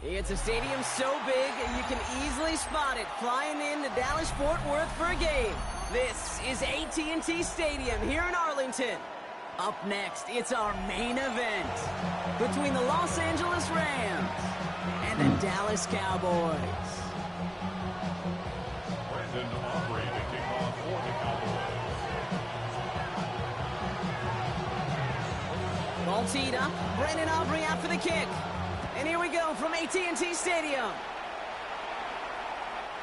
It's a stadium so big, you can easily spot it flying into Dallas-Fort Worth for a game. This is AT&T Stadium here in Arlington. Up next, it's our main event between the Los Angeles Rams and the Dallas Cowboys. Brandon Aubrey to kick off for the Cowboys. Ball teed up, Brandon Aubrey out for the kick. And here we go from AT&T Stadium.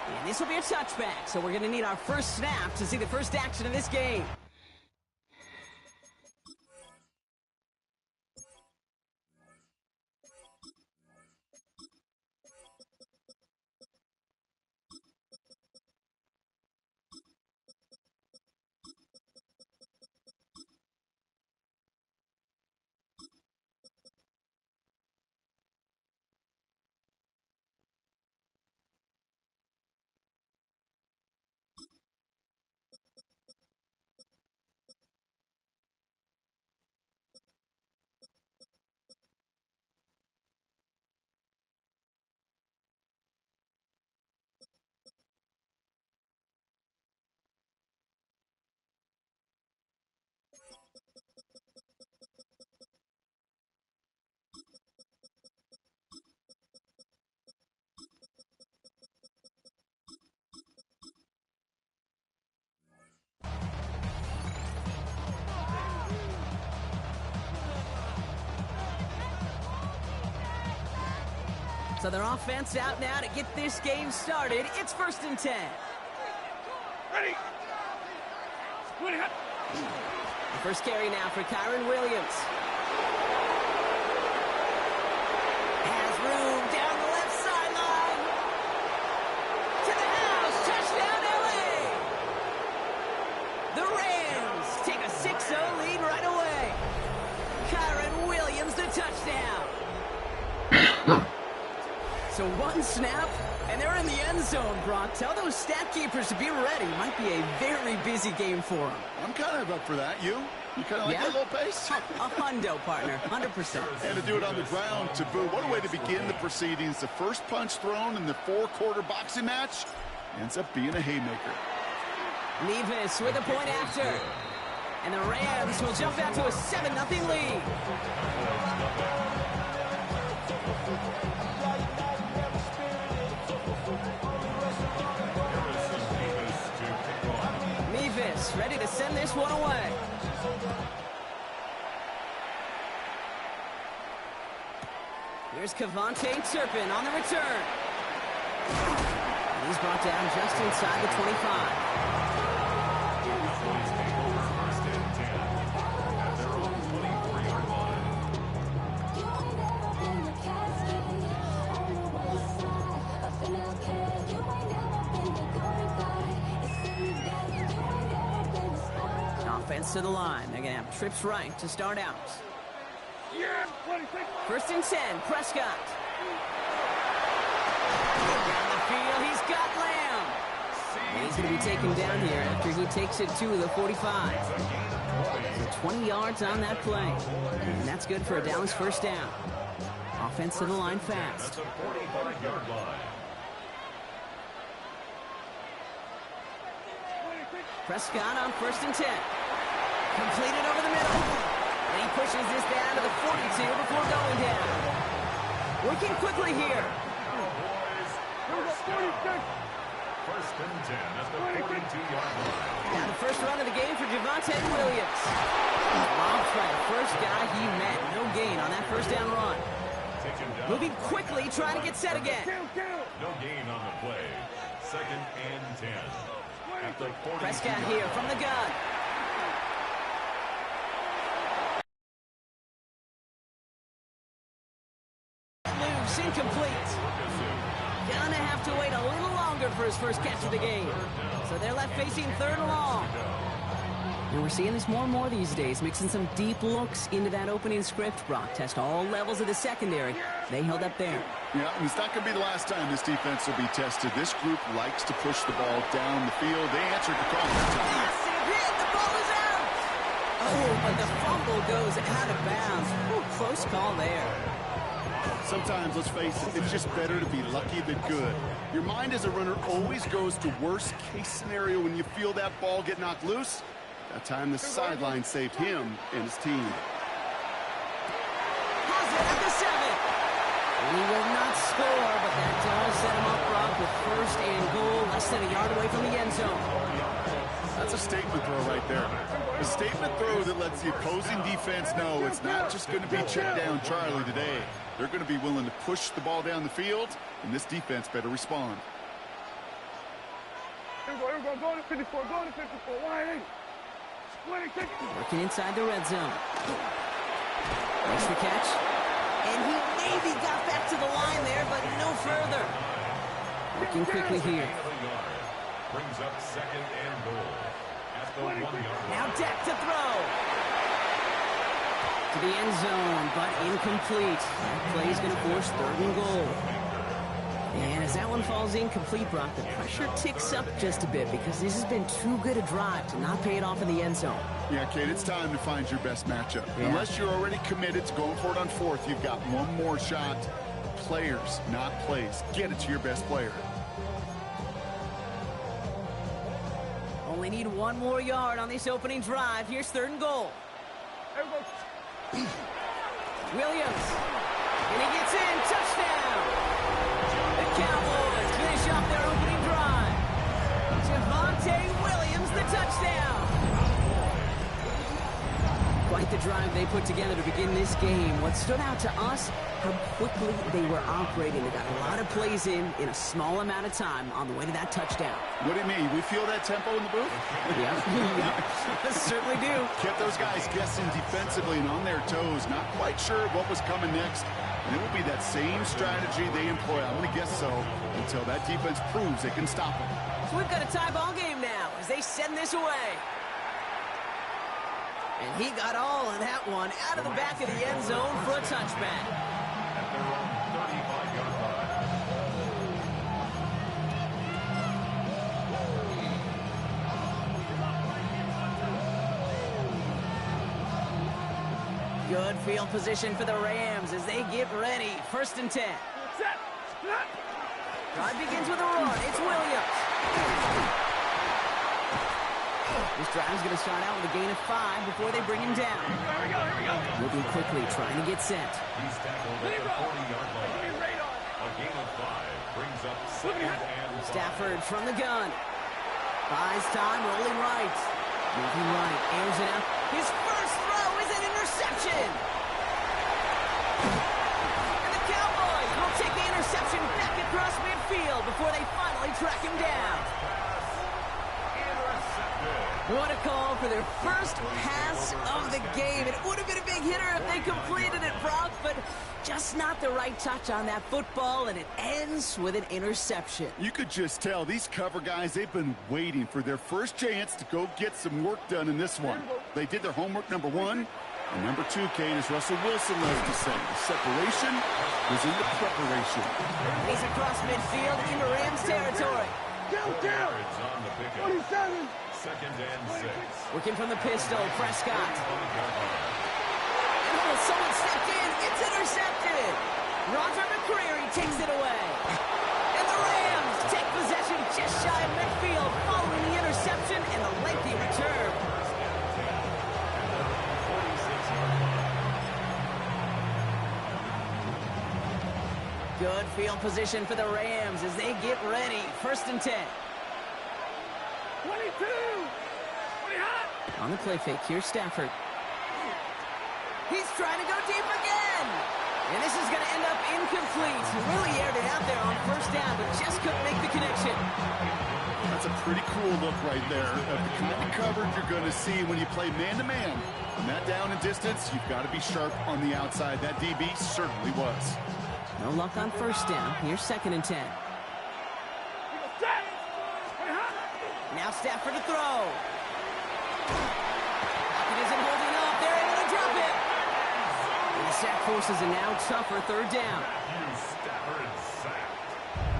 And this will be a touchback, so we're going to need our first snap to see the first action of this game. So their offense out now to get this game started. It's 1st and 10. Ready. The first carry now for Kyron Williams. Has room down the left sideline. To the house. Touchdown, LA. The Rams take a 6-0 lead right away. Kyron Williams, the touchdown. So one snap, and they're in the end zone, Brock. Tell those stat keepers to be ready. Might be a very busy game for them. I'm kind of up for that. You kind of like that little pace? A hundo, partner, 100%. And to do it on the ground to boot. What a way to begin the proceedings. The first punch thrown in the 4-quarter boxing match ends up being a haymaker. Vibez with a point after. And the Rams will jump out to a 7-0 lead. Vibez ready to send this one away. Here's Kevontae Turpin on the return. He's brought down just inside the 25. Offense to the line. They're going to have trips right to start out. 1st and 10, Prescott. Down the field, he's got Lamb. And he's going to be taken down here after he takes it to the 45. So 20 yards on that play. And that's good for a Dallas first down. Offense to the line fast. That's a 45-yard line. Prescott on 1st and 10. Completed over the middle. And he pushes this down to the 42 before going down. Working quickly here. First and 10 at the 42-yard line. Now the first run of the game for Javonte Williams. Bob's by the first guy he met. No gain on that first down run. Moving quickly, trying to get set again. No gain on the play. 2nd and 10. At the 42 Prescott here from the gun. Loose, incomplete. Gonna have to wait a little longer for his first catch of the game. So they're left facing 3rd and long. And we're seeing this more and more these days, mixing some deep looks into that opening script. Brock test all levels of the secondary. They held up there. Yeah, and it's not going to be the last time this defense will be tested. This group likes to push the ball down the field. They answered the call that time. Yes, it hit. The ball is out. Oh, but the fumble goes out of bounds. Ooh, close call there. So Sometimes, let's face it, it's just better to be lucky than good. Your mind as a runner always goes to worst case scenario when you feel that ball get knocked loose. That time the sideline saved him and his team. Has it at the 7. He will not score, but that does set him up, Brock, with first and goal, less than a yard away from the end zone. That's a statement throw right there. A statement throw that lets the opposing defense know it's not just going to be check down Charlie today. They're going to be willing to push the ball down the field, and this defense better respond. Here we go, go to 54, go to 54, wide 8. Working inside the red zone. Makes the catch. And he maybe got back to the line there, but no further. Working quickly here. Brings up second and goal at the 1 yard line. Now Dak to throw. To the end zone, but incomplete. That play is going to force third and goal. And as that one falls incomplete, Brock, the pressure ticks up just a bit because this has been too good a drive to not pay it off in the end zone. Yeah, Kate, it's time to find your best matchup. Yeah. Unless you're already committed to going for it on fourth, you've got one more shot. Players, not plays. Get it to your best player. Only need one more yard on this opening drive. Here's third and goal. Villianz. And he gets in. Touchdown. The Cowboys finish off their opening drive. Villianz, the touchdown. Quite the drive they put together to begin this game. What stood out to us, how quickly they were operating. They got a lot of plays in a small amount of time on the way to that touchdown. What do you mean? We feel that tempo in the booth? Yeah, certainly do. Kept those guys guessing defensively and on their toes. Not quite sure what was coming next. And it will be that same strategy they employ. I'm going to guess so until that defense proves they can stop them. So we've got a tie ball game now as they send this away. And he got all of that one out of the back of the end zone for a touchback. At their own 35-yard line. Good field position for the Rams as they get ready. First and 10. Drive begins with a run. It's Williams. This drive is going to start out with a gain of 5 before they bring him down. Here we go. Moving quickly, trying to get set. He's tackled at the 40-yard line. A gain of 5 brings up second and 5. Stafford from the gun. Buys time, rolling right. Moving right, airs it out. His first throw is an interception. And the Cowboys will take the interception back across midfield before they finally track him down. What a call for their first pass of the game. It would have been a big hitter if they completed it, Brock, but just not the right touch on that football, and it ends with an interception. You could just tell these cover guys, they've been waiting for their first chance to go get some work done in this one. They did their homework, number 1. And number 2, Kate, as Russell Wilson loves to say, the separation was in the preparation. He's across midfield into Rams territory. Down. It's on the pickup. 47. Second and 6. Working from the pistol, Prescott. Oh, someone stepped in. It's intercepted. Roger McCreary takes it away. And the Rams take possession just shy of midfield following the interception and the lengthy return. Good field position for the Rams as they get ready. First and 10. 22. On the play fake, here's Stafford. He's trying to go deep again. And this is going to end up incomplete. He really aired it out there on first down, but just couldn't make the connection. That's a pretty cool look right there. The kind of coverage you're going to see when you play man-to-man. From that down and distance, you've got to be sharp on the outside. That DB certainly was. No luck on first down. Here's second and 10. Now Stafford to throw. Pocket isn't holding up. They're able to drop it. And the sack forces a now tougher third down. Stafford sacked.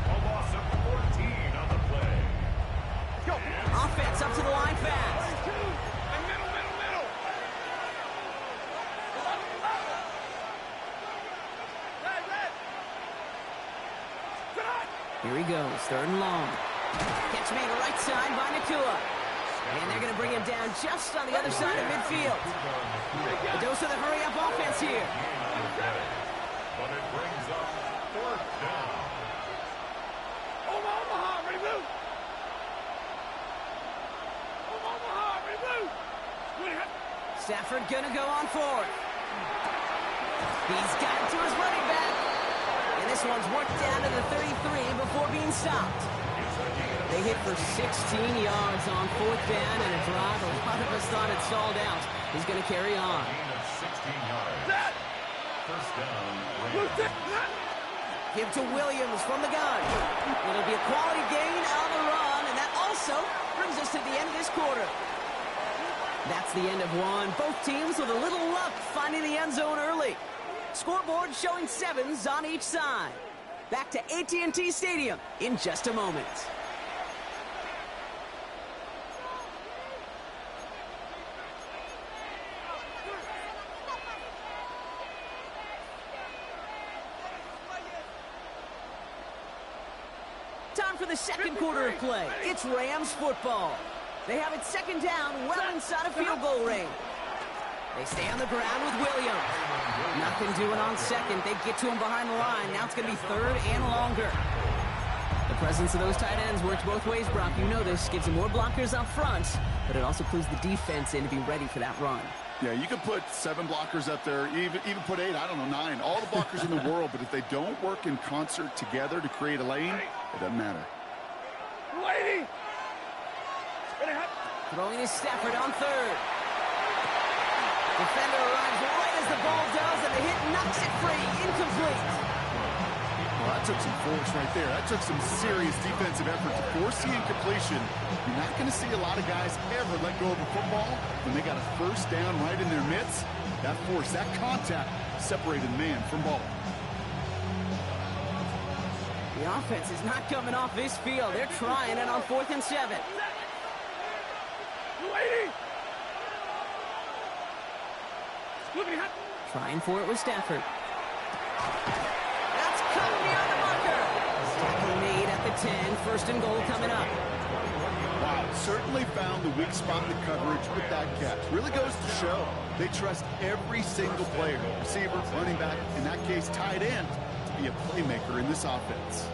A loss of 14 on the play. Offense up to the line fast. Middle. Here he goes, 3rd and long. Catch made right side by Nakua. And they're going to bring him down just on the other side of midfield. A dose of the hurry-up offense here. But it brings up 4th down. Omaha, ready to move. Omaha, ready to move. Stafford going to go on 4th. He's got it to his running back. And this one's worked down to the 33 before being stopped. They hit for 16 yards on 4th down and a drive. A lot of us thought it stalled out. He's going to carry on. Gain of 16 yards. 1st down. Give to Williams from the gun. It'll be a quality gain on the run, and that also brings us to the end of this quarter. That's the end of one. Both teams with a little luck finding the end zone early. Scoreboard showing 7s on each side. Back to AT&T Stadium in just a moment. Time for the second quarter of play. It's Rams football. They have it 2nd down, well inside of field goal range. They stay on the ground with Williams. Nothing doing on 2nd. They get to him behind the line. Now it's going to be 3rd and longer. The presence of those tight ends works both ways, Brock. You know this. Gives them more blockers up front, but it also clues the defense in to be ready for that run. Yeah, you can put 7 blockers up there, even put 8, I don't know, 9. All the blockers in the world, but if they don't work in concert together to create a lane, it doesn't matter. Lady! Throwing is Stafford on 3rd. Defender arrives right as the ball does, and the hit knocks it free. Incomplete. Well, that took some force right there. That took some serious defensive effort to force the incompletion. You're not going to see a lot of guys ever let go of a football when they got a 1st down right in their midst. That force, that contact separated man from ball. The offense is not coming off this field. They're trying it on 4th and 7. Trying for it with Stafford. That's cut beyond the marker. Tackle made at the 10. 1st and goal coming up. Wow, certainly found the weak spot in the coverage with that catch. Really goes to show they trust every single player, receiver, running back, in that case tight end, to be a playmaker in this offense.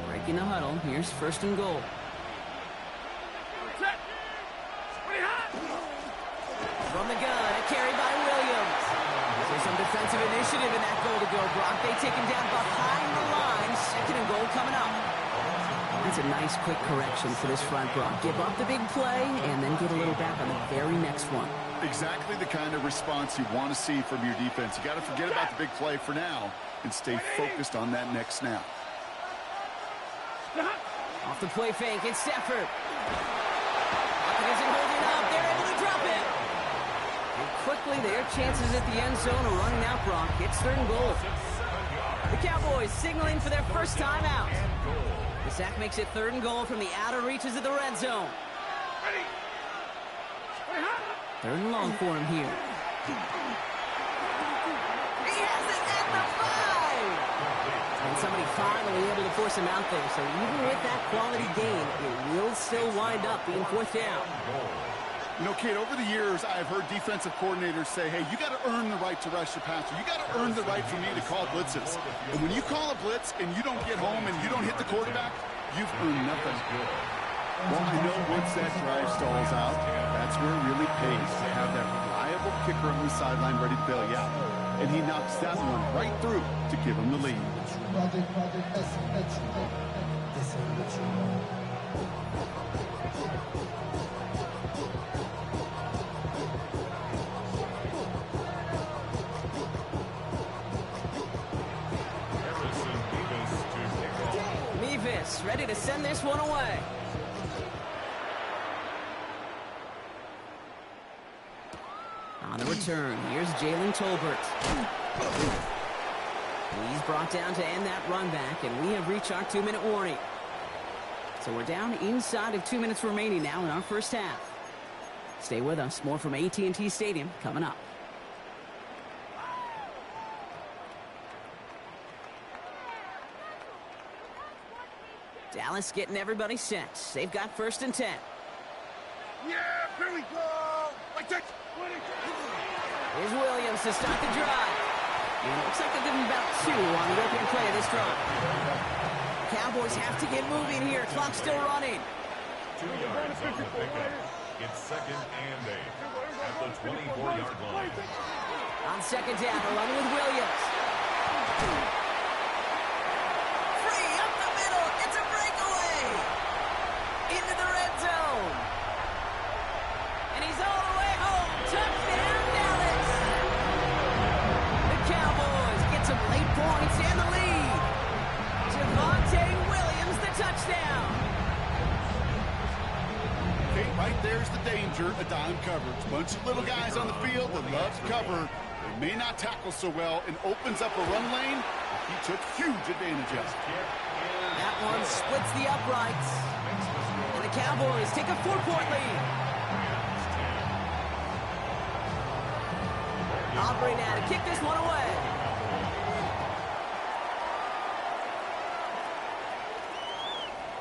Breaking the huddle. Here's 1st and goal. From the gun, a carry by Williams. There's some defensive initiative in that goal to go, Brock. They take him down behind the line. 2nd and goal coming up. That's a nice quick correction for this front, Brock. Give up the big play and then get a little back on the very next one. Exactly the kind of response you want to see from your defense. You got to forget about the big play for now and stay focused on that next snap. Off the play fake, it's Stafford. Pocket isn't holding up. They're able to drop it. And quickly, their chances at the end zone are running out, Brock. It's 3rd and goal. The Cowboys signaling for their 1st time out. The sack makes it 3rd and goal from the outer reaches of the red zone. 3rd and long for him here. He has it at the 5! And somebody finally able to force him out there. So even with that quality gain, it will still wind up being 4th down. You know, Kate, over the years, I've heard defensive coordinators say, hey, you got to earn the right to rush your passer. You got to earn the right for me to call blitzes. And when you call a blitz and you don't get home and you don't hit the quarterback, you've earned nothing. Well, I know once that drive stalls out, that's where it really pays to have that reliable kicker on the sideline ready to bail you out. And he knocks that one right through to give him the lead. Vibez ready to send this one away. On the return, here's Jalen Tolbert. He's brought down to end that run back, and we have reached our 2-minute warning. So we're down inside of 2 minutes remaining now in our 1st half. Stay with us. More from AT&T Stadium coming up. Dallas getting everybody set. They've got 1st and 10. Yeah, here we go. Like that. Here's Williams to start the drive. And it looks like they'll give him about 2 on the opening play of this drive. Cowboys have to get moving here. Clock's still running. 2 yards on the pickup. It's 2nd and 8 at the 24-yard line. On 2nd down, they're running with Williams. Free up the middle. It's a breakaway. Into the red zone. And he's all the way home. Touchdown, Dallas. The Cowboys get some late points and the lead. Javonte Williams, the touchdown. Okay, right there's the danger of dime coverage. Bunch of little guys on the field that love to cover. They may not tackle so well and opens up a run lane. He took huge advantage of it. That one splits the uprights. And the Cowboys take a 4-point lead. Aubrey now to kick this one away.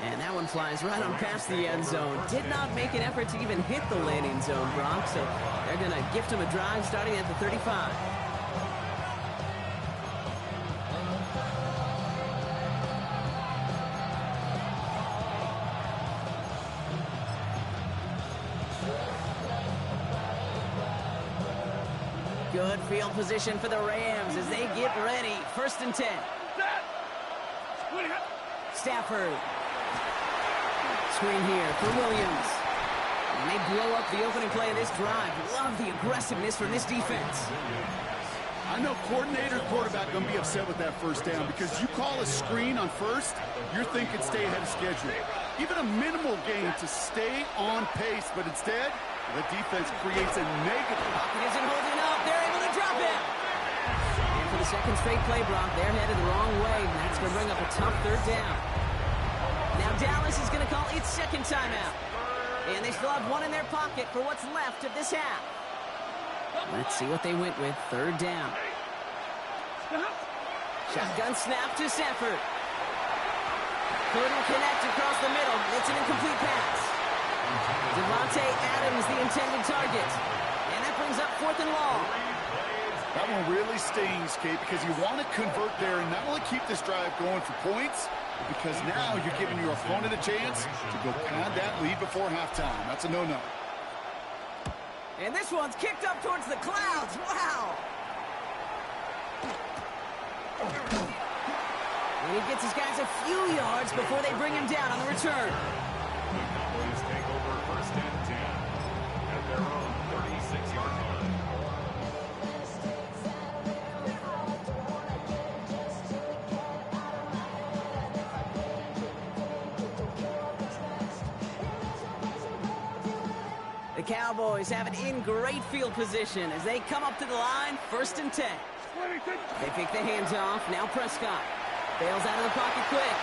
And that one flies right on past the end zone. Did not make an effort to even hit the landing zone, Brock. So they're going to gift him a drive starting at the 35. Good field position for the Rams as they get ready. 1st and 10. Stafford. Screen here for Williams. And they blow up the opening play of this drive. Love the aggressiveness from this defense. I know coordinator quarterback going to be upset with that 1st down because you call a screen on 1st, you're thinking stay ahead of schedule. Even a minimal gain to stay on pace, but instead, the defense creates a negative. Pocket isn't holding up. They're able to drop him. And for the 2nd straight play, Brock, they're headed the wrong way. And that's going to bring up a tough 3rd down. Now Dallas is going to call its 2nd timeout. And they still have 1 in their pocket for what's left of this half. Let's see what they went with. 3rd down. Shotgun snap to Stafford. Couldn't connect across the middle. It's an incomplete pass. Devontae Adams, the intended target. And that brings up 4th and long. That one really stings, Kate, because you want to convert there and not only keep this drive going for points, because now you're giving your opponent a chance to go pad that lead before halftime. That's a no-no. And this one's kicked up towards the clouds. Wow. And he gets his guys a few yards before they bring him down on the return. Cowboys take over 1st and 10 at their own 36-yard line. The Cowboys have it in great field position as they come up to the line, 1st and 10. They pick the hands off. Now Prescott bails out of the pocket quick.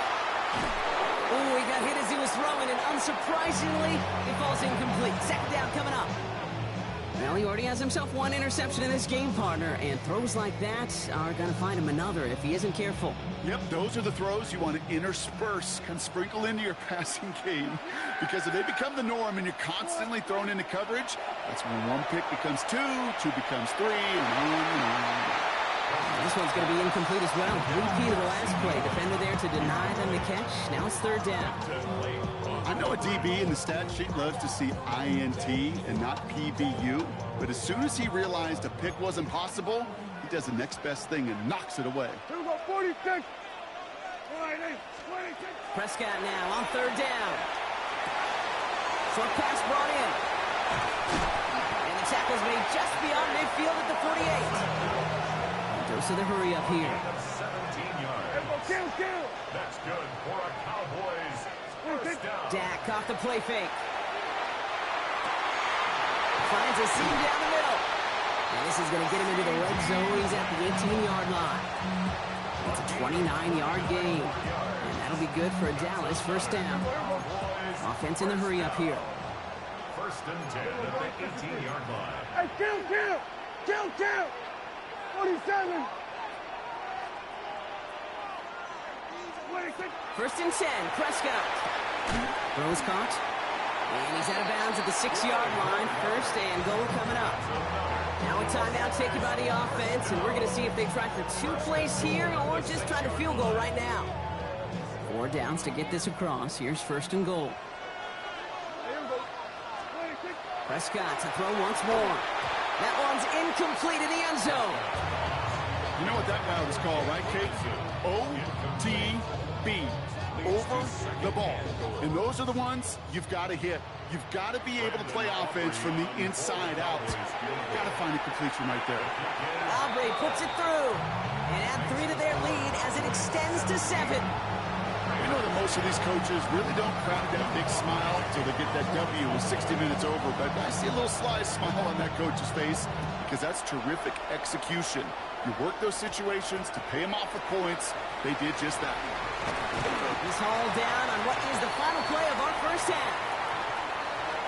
Ooh, he got hit as he was throwing, and unsurprisingly, it falls incomplete. 2nd down coming up. Well, he already has himself 1 interception in this game, partner, and throws like that are going to find him another if he isn't careful. Yep, those are the throws you want to intersperse, kind of sprinkle into your passing game. Because if they become the norm and you're constantly thrown into coverage, that's when 1 pick becomes 2, 2 becomes 3, and on. This one's going to be incomplete as well. Repeat of the last play. Defender there to deny them the catch. Now it's 3rd down. I know a DB in the stat sheet loves to see INT and not PBU, but as soon as he realized a pick wasn't possible, he does the next best thing and knocks it away. 46. Prescott now on 3rd down. Short pass brought in. And the tackle's made just beyond midfield at the 48. Dose of the hurry up here. 17 yards. That's good for a Cowboys 1st down. Dak off the play fake. Finds a seam down the middle. And this is going to get him into the red zone. He's at the 18-yard line. It's a 29-yard gain. And that'll be good for a Dallas 1st down. Offense in the hurry up here. 1st and 10 at the 18-yard line. Hey, kill. 47. First and 10, Prescott. Throws caught. And he's out of bounds at the 6-yard line. First and goal coming up. Now a timeout taken by the offense, and we're going to see if they try for 2 plays here or just try to field goal right now. 4 downs to get this across. Here's first and goal. Prescott to throw once more. That one's incomplete in the end zone. You know what that route is called, right, Kate? OTB. Over the ball. And those are the ones you've got to hit. You've got to be able to play offense from the inside out. You've got to find a completion right there. Aubrey puts it through. And add 3 to their lead as it extends to 7. You know that most of these coaches really don't crack that big smile until they get that W with 60 minutes over. But I see a little sly smile on that coach's face because that's terrific execution. You work those situations to pay them off with points. They did just that. He's hauled down on what is the final play of our first half.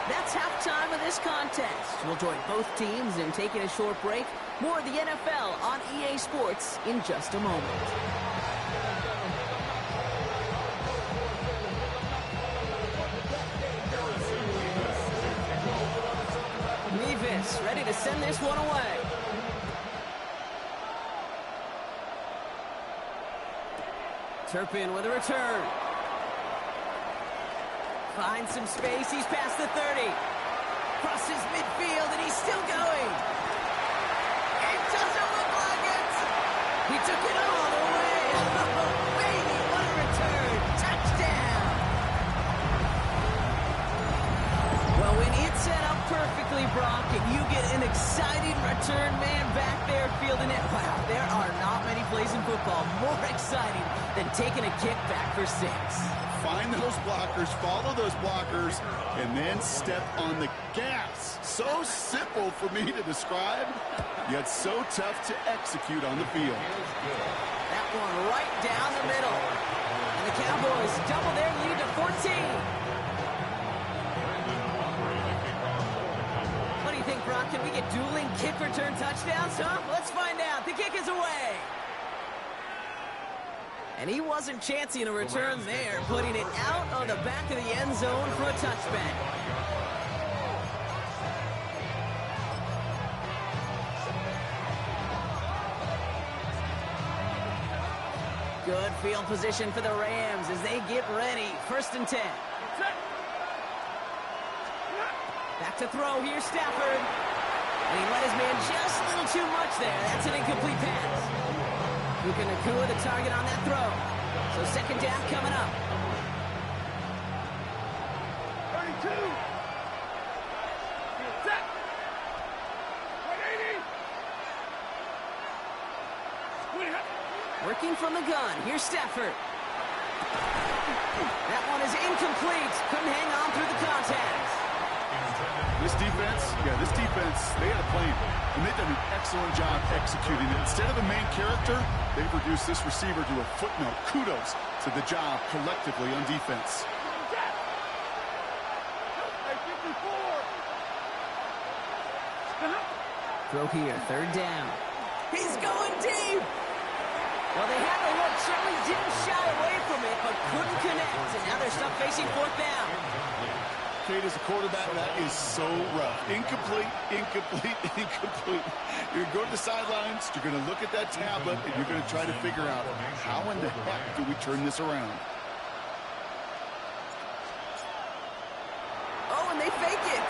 That's halftime of this contest. We'll join both teams in taking a short break. More of the NFL on EA Sports in just a moment. Vibez ready to send this one away. Turpin with a return. Finds some space. He's past the 30. Crosses midfield, and he's still going. It doesn't look like it. He took it all the way. Oh, baby, what a return. Touchdown. Well, when it's set up perfectly, Brock, and you get an exciting return man back there fielding it, wow, there are not many plays in football more exciting than taking a kick back for 6. Find those blockers, follow those blockers, and then step on the gas. So simple for me to describe, yet so tough to execute on the field. That one right down the middle. And the Cowboys double their lead to 14. What do you think, Brock? Can we get dueling kick return touchdowns, huh? Let's find out. The kick is away. And he wasn't chancing a return there, putting it out on the back of the end zone for a touchback. Good field position for the Rams as they get ready. First and 10. Back to throw. Here's Stafford. And he let his man just a little too much there. That's an incomplete pass. Puka Nacua the target on that throw. So second down coming up. 32. Set. 180. Working from the gun. Here's Stafford. That one is incomplete. Couldn't hang on through the contact. This defense, they had a plan, and they've done an excellent job executing it. Instead of the main character, they've reduced this receiver to a footnote. Kudos to the job collectively on defense. Throw here, third down. He's going deep. Well, they had the look, certainly didn't shy away from it, but couldn't connect. And now they're stuck facing fourth down. Kate, as a quarterback, that is so rough. Incomplete, incomplete, incomplete. You're going to the sidelines, you're going to look at that tablet, and you're going to try to figure out how in the heck do we turn this around. Oh, and they fake it.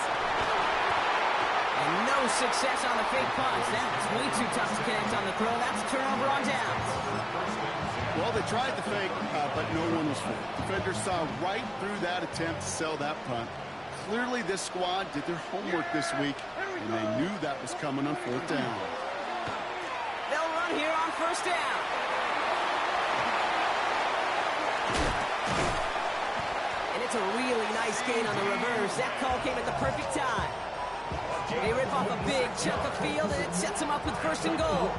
And no success on the fake punch. That's way too tough to connect on the throw. That's a turnover on downs. Well, they tried the fake, but no one was fooled. Defenders saw right through that attempt to sell that punt. Clearly, this squad did their homework this week, and they knew that was coming on fourth down. They'll run here on first down. And it's a really nice gain on the reverse. That call came at the perfect time. They rip off a big chunk of field, and it sets them up with first and goal.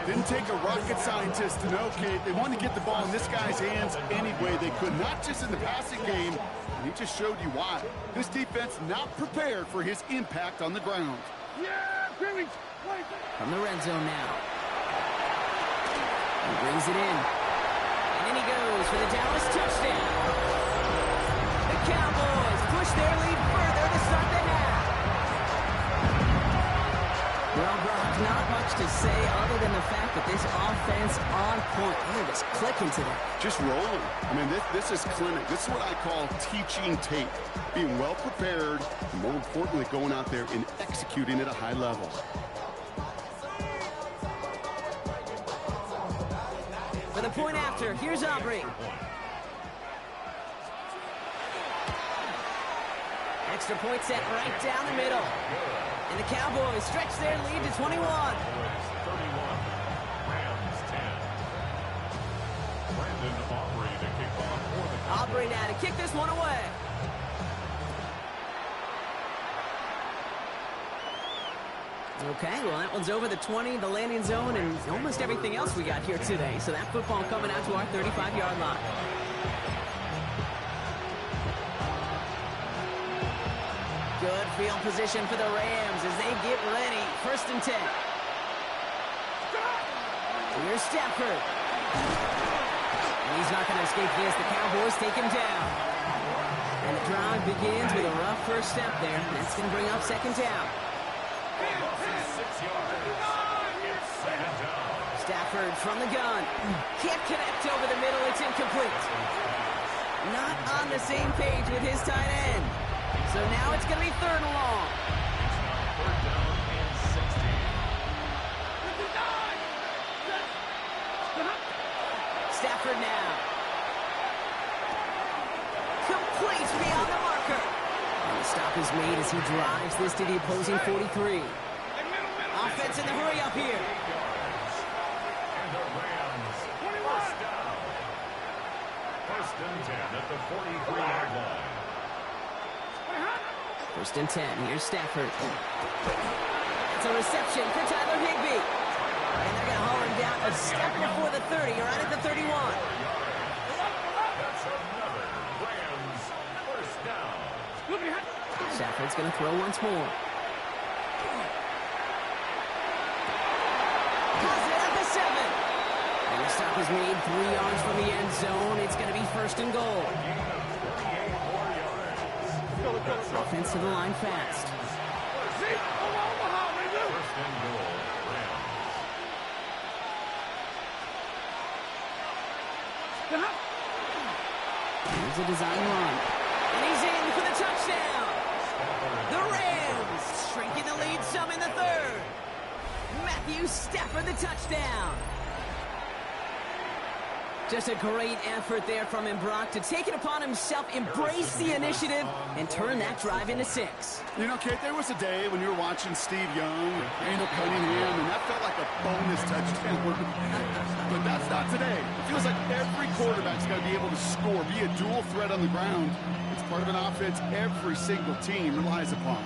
Didn't take a rocket scientist to know, Kate. They wanted to get the ball in this guy's hands any way they could, not just in the passing game, and he just showed you why. This defense not prepared for his impact on the ground. From the red zone now. He brings it in. And in he goes for the Dallas their lead further to start the half. Well, Brock, not much to say other than the fact that this offense on point. They're just clicking today. Just rolling. I mean, this is clinic. This is what I call teaching tape. Being well prepared, and more importantly, going out there and executing at a high level. For the point after, here's Aubrey. Extra point set right down the middle. And the Cowboys stretch their lead to 21. 31. Rams 10. Brandon Aubrey to kick off for the Cowboys. Aubrey now to kick this one away. Okay, well, that one's over the 20, the landing zone, and almost everything else we got here today. So that football coming out to our 35-yard line. Good field position for the Rams as they get ready. 1st and 10. Here's Stafford. And he's not going to escape this. The Cowboys take him down. And the drive begins with a rough first step there. And that's going to bring up 2nd down. 6 yards. It's 2nd down. Stafford from the gun. Can't connect over the middle. It's incomplete. Not on the same page with his tight end. So now it's going to be 3rd and long. It's now 3rd down and 16. Stafford now. Complete beyond the marker. And the stop is made as he drives this to the opposing 43. Offense in the hurry up here. And the Rams, 1st down. 1st and 10 at the 43-yard line. 1st and 10. Here's Stafford. It's a reception for Tyler Higbee. And they're going to haul him down a step before the 30, right at the 31. That's another Rams 1st down. Stafford's going to throw once more. Has it at the 7. And the stop is made 3 yards from the end zone. It's going to be 1st and goal. Offense to the line fast. 1st and goal, Rams. Here's a design run. And he's in for the touchdown. The Rams shrinking the lead some in the 3rd. Matthew Stafford, the touchdown. Just a great effort there from him, Brock, to take it upon himself, embrace the initiative, and turn that drive into 6. You know, Kate, there was a day when you were watching Steve Young, Randall Cunningham, and that felt like a bonus touchdown. But that's not today. It feels like every quarterback's got to be able to score, be a dual threat on the ground. It's part of an offense every single team relies upon.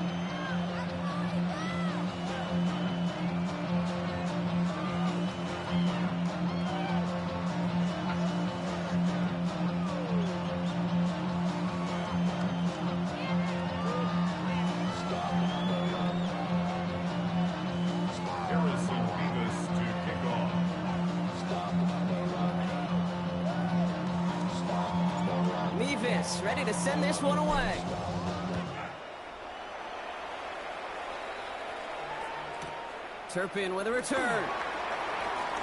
Vibez to kick off. Vibez ready to send this one away. Turpin with a return.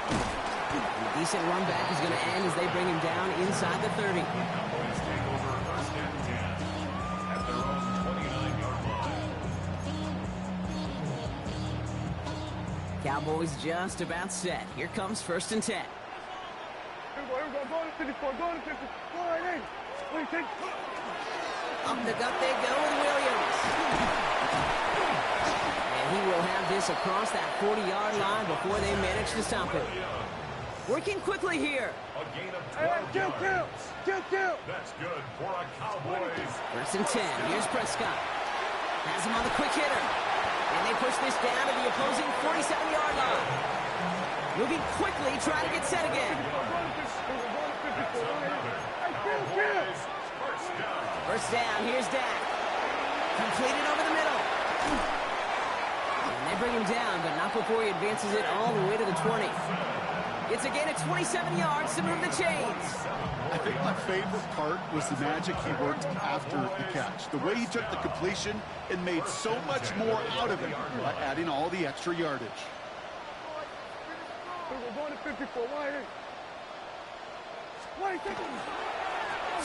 A decent run back is going to end as they bring him down inside the 30. Cowboys take over 1st and 10 at their own 29-yard line. Cowboys just about set. Here comes 1st and 10. Here we go, go to 54, go to 54, go right in. What do you think? Up the gut they go with Villianz. And he will have this across that 40-yard line before they manage to stop it. Working quickly here. A gain of 12 Hey, yards. kill. That's good for a Cowboys. 1st and 10. Here's Prescott. Has him on the quick hitter. And they push this down to the opposing 47-yard line. Moving quickly, trying to get set again. Cowboys 1st down. 1st down, here's Dak. Completed over the middle. And they bring him down, but not before he advances it all the way to the 20. It's a gain of 27 yards to move the chains. I think My favorite part was the magic he worked after the catch. The way he took the completion and made so much more out of it by adding all the extra yardage. We're going to 54. Why ain't? 20 seconds.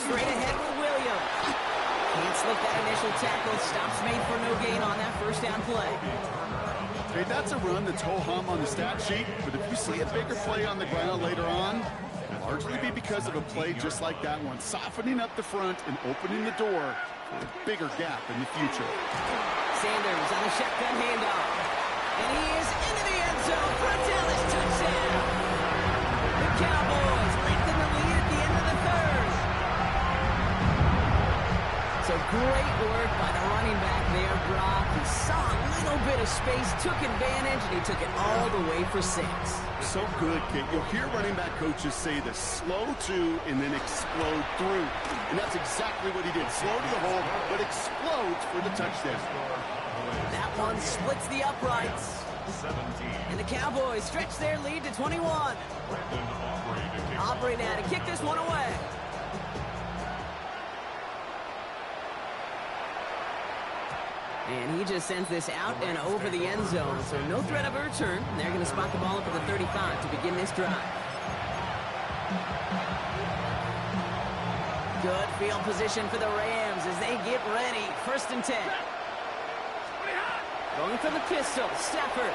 Straight ahead with Williams. Can't slip that initial tackle. Stops made for no gain on that first down play. Okay, that's a run that's ho-hum on the stat sheet, but if you see a bigger play on the ground later on, it'll largely be because of a play just like that one, softening up the front and opening the door for a bigger gap in the future. Sanders on a shotgun handoff. And he is into the end zone for a Dallas touchdown. The Cowboys lengthen the lead at the end of the third. So great work by the running back there, Brock. He saw a little bit of space, took advantage, and he took it all the way for 6. So good, Kate. You'll hear running back coaches say this: slow to and then explode through. And that's exactly what he did. Slow to the hole, but explodes for the touchdown. That one splits the uprights. 17. And the Cowboys stretch their lead to 21. Aubrey now to kick this one away. And he just sends this out and over the end zone. So no threat of a return. And they're going to spot the ball up at the 35 to begin this drive. Good field position for the Rams as they get ready. 1st and 10. Going for the pistol. Stafford.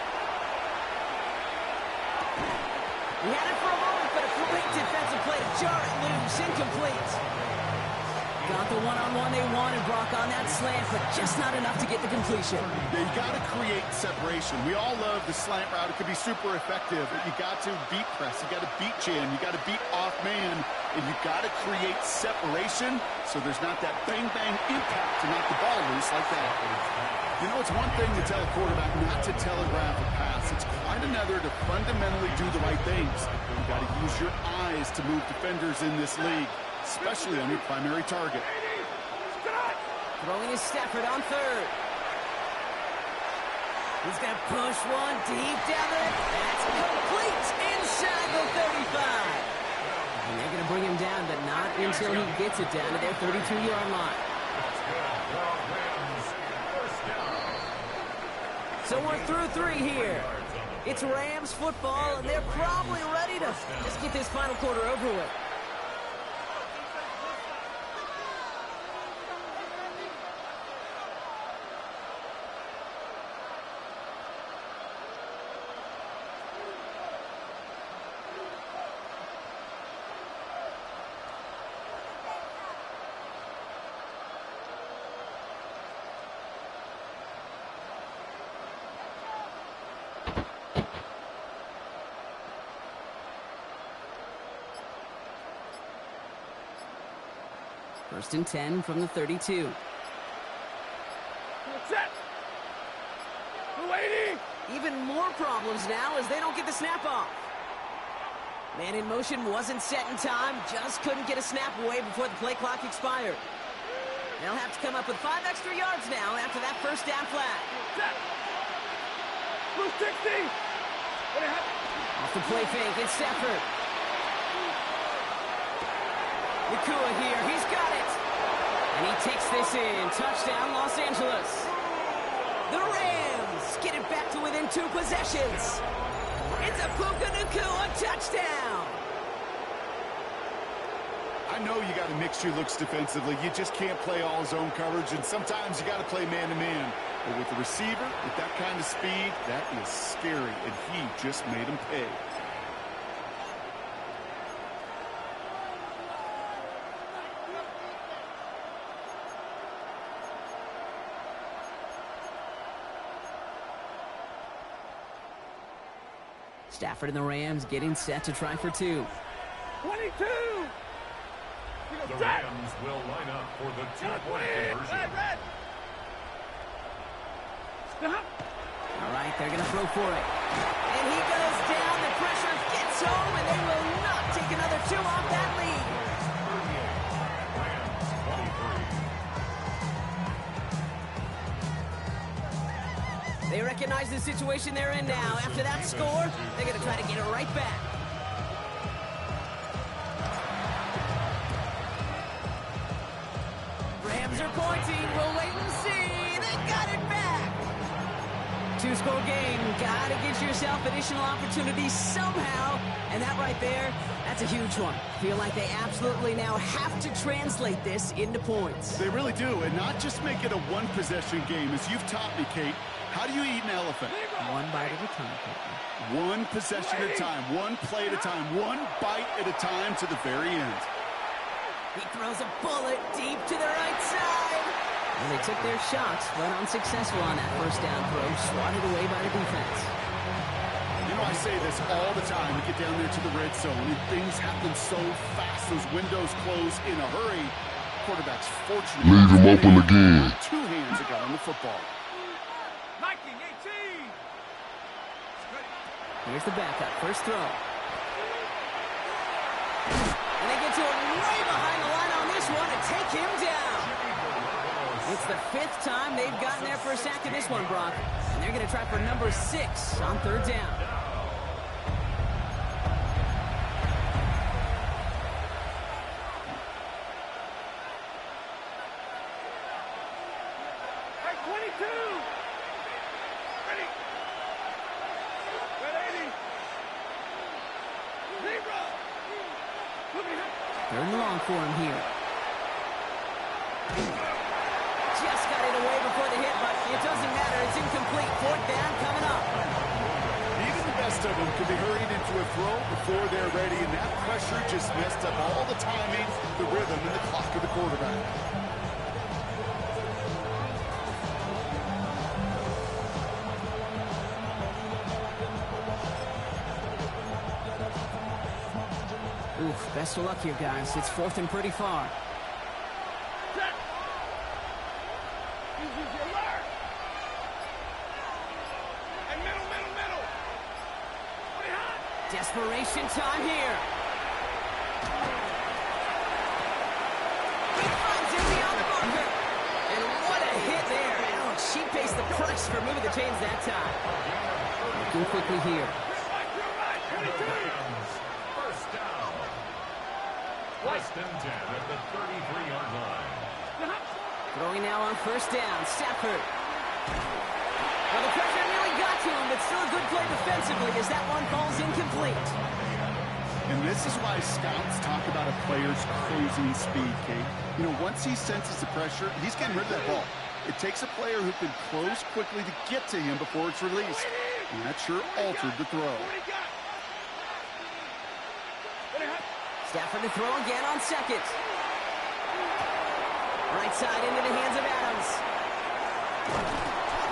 He had it for a moment, but a great defensive play to jar it loose. Incomplete. Got the one-on-one they wanted, Brock, on that slant, but just not enough to get the completion. Yeah, you got to create separation. We all love the slant route. It could be super effective, but you got to beat press. You got to beat jam. You got to beat off man, and you got to create separation so there's not that bang-bang impact to knock the ball loose like that. You know, it's one thing to tell a quarterback not to telegraph a pass. It's quite another to fundamentally do the right things. You got to use your eyes to move defenders in this league, especially on your primary target. Throwing is Stafford on 3rd. He's going to push one deep down there. That's complete inside the 35. And they're going to bring him down, but not until he gets it down to their 32-yard line. So we're through 3 here. It's Rams football, and they're probably ready to just get this final quarter over with. First and 10 from the 32. Set. Waiting. Even more problems now as they don't get the snap off. Man in motion wasn't set in time, just couldn't get a snap away before the play clock expired. They'll have to come up with 5 extra yards now after that first down flag. Set. Blue 60. Off the play fake, it's Stafford. Nakua here, he's got it. And he takes this in. Touchdown, Los Angeles. The Rams get it back to within 2 possessions. It's a Puka Nakua touchdown. I know you got to mix your looks defensively. You just can't play all zone coverage, and sometimes you got to play man-to-man. But with the receiver, with that kind of speed, that is scary, and he just made him pay. Stafford and the Rams getting set to try for 2. 22. The Rams will line up for the 2-point conversion. Red. Stop. All right, they're going to throw for it. And he goes down. The pressure gets home, and they will not take another 2 off that lead. Rams 23. They recognize the situation they're in now. After that score, they're going to try to get it right back. Rams are pointing. We'll wait and see. They got it back. Two-score game. Gotta get yourself additional opportunities somehow. And that right there, that's a huge one. Feel like they absolutely now have to translate this into points. They really do, and not just make it a one-possession game. As you've taught me, Kate, how do you eat an elephant? One bite at a time, Kate. One possession at a time, one play at a time, one bite at a time to the very end. He throws a bullet deep to the right side. And they took their shots, but unsuccessful on that first down throw, swatted away by the defense. You know, I say this all the time. We get down there to the red zone, and things happen so fast. Those windows close in a hurry. Quarterback's fortunate. Leave him open again. Two hands ago on the football. Here's the backup, first throw. And they get to him way behind the line on this one and take him down. It's the 5th time they've gotten there for a sack in this one, Brock. And they're going to try for number 6 on 3rd down. Third and long for him here. Just got it away before the hit, but it doesn't matter. It's incomplete. 4th down coming up. Even the best of them can be hurried into a throw before they're ready, and that pressure just messed up all the timing, the rhythm, and the clock of the quarterback. Oof, best of luck here, guys. It's 4th and pretty far. Desperation time here. He finds him beyond the marker. And what a hit there. Alex, she faced the price for moving the chains that time. Looking quickly here. First down. Less than 10 at the 33-yard line. Throwing now on 1st down. Stafford. Well, the pressure really got to him, but still a good play defensively as that one falls incomplete. And this is why scouts talk about a player's closing speed, Kate. You know, once he senses the pressure, he's getting rid of that ball. It takes a player who can close quickly to get to him before it's released. And that sure altered the throw. Stafford to throw again on 2nd. Right side into the hands of Adams.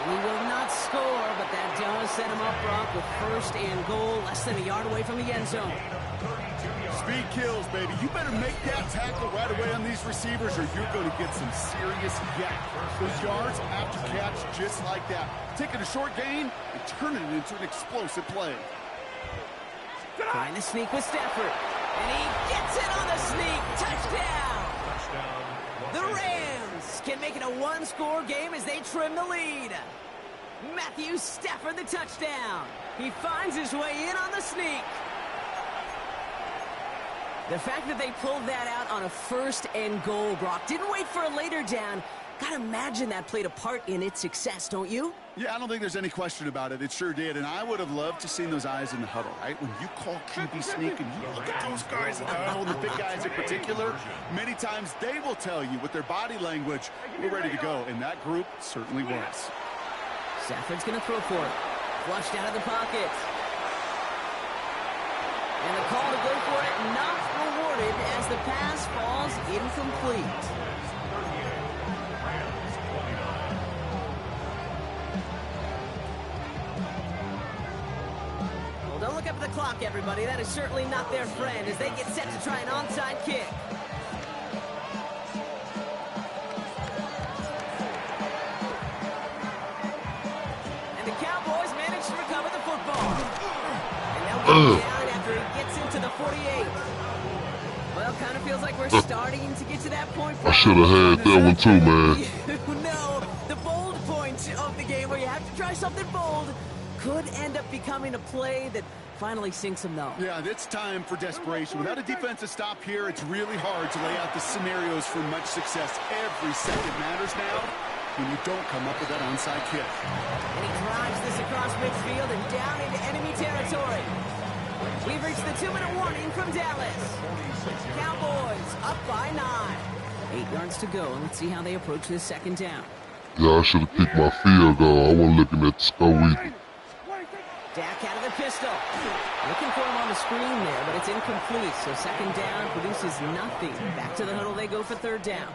He will not score, but that does set him up, Brock, with 1st and goal, less than a yard away from the end zone. Speed kills, baby. You better make that tackle right away on these receivers or you're going to get some serious yak. Those yards after catch just like that. Taking a short gain and turning it into an explosive play. Trying to sneak with Stafford. And he gets it on the sneak. Touchdown! The Rams can make it a one-score game as they trim the lead. Matthew Stafford the touchdown. He finds his way in on the sneak. The fact that they pulled that out on a 1st and goal, Brock, didn't wait for a later down. Gotta imagine that played a part in its success, don't you? Yeah, I don't think there's any question about it. It sure did, and I would have loved to seen those eyes in the huddle, right? When you call QB sneak and you look at those guys in the huddle, and the big guys in particular, many times they will tell you with their body language, we're ready to go, and that group certainly was. Stafford's gonna throw for it. Flushed out of the pocket. And the call to go for it not rewarded as the pass falls incomplete. Well, don't look up at the clock, everybody. That is certainly not their friend as they get set to try an onside kick. And the Cowboys manage to recover the football. And they'll get down after he gets into the 48. Well, kind of feels like we're starting to get to that point. I should have had that one too, man. You know, the bold point of the game where you have to try something bold could end up becoming a play that Finally sinks him, though. Yeah, it's time for desperation. Without a defensive stop here, it's really hard to lay out the scenarios for much success. Every second matters now when you don't come up with that onside kick. And he drives this across midfield and down into enemy territory. We've reached the 2-minute warning from Dallas. Cowboys up by 9. 8 yards to go. Let's see how they approach this second down. Yeah, I should have kicked my field goal. I wasn't looking at the score either. Dak out of the pistol. Looking for him on the screen there, but it's incomplete. So second down produces nothing. Back to the huddle they go for third down.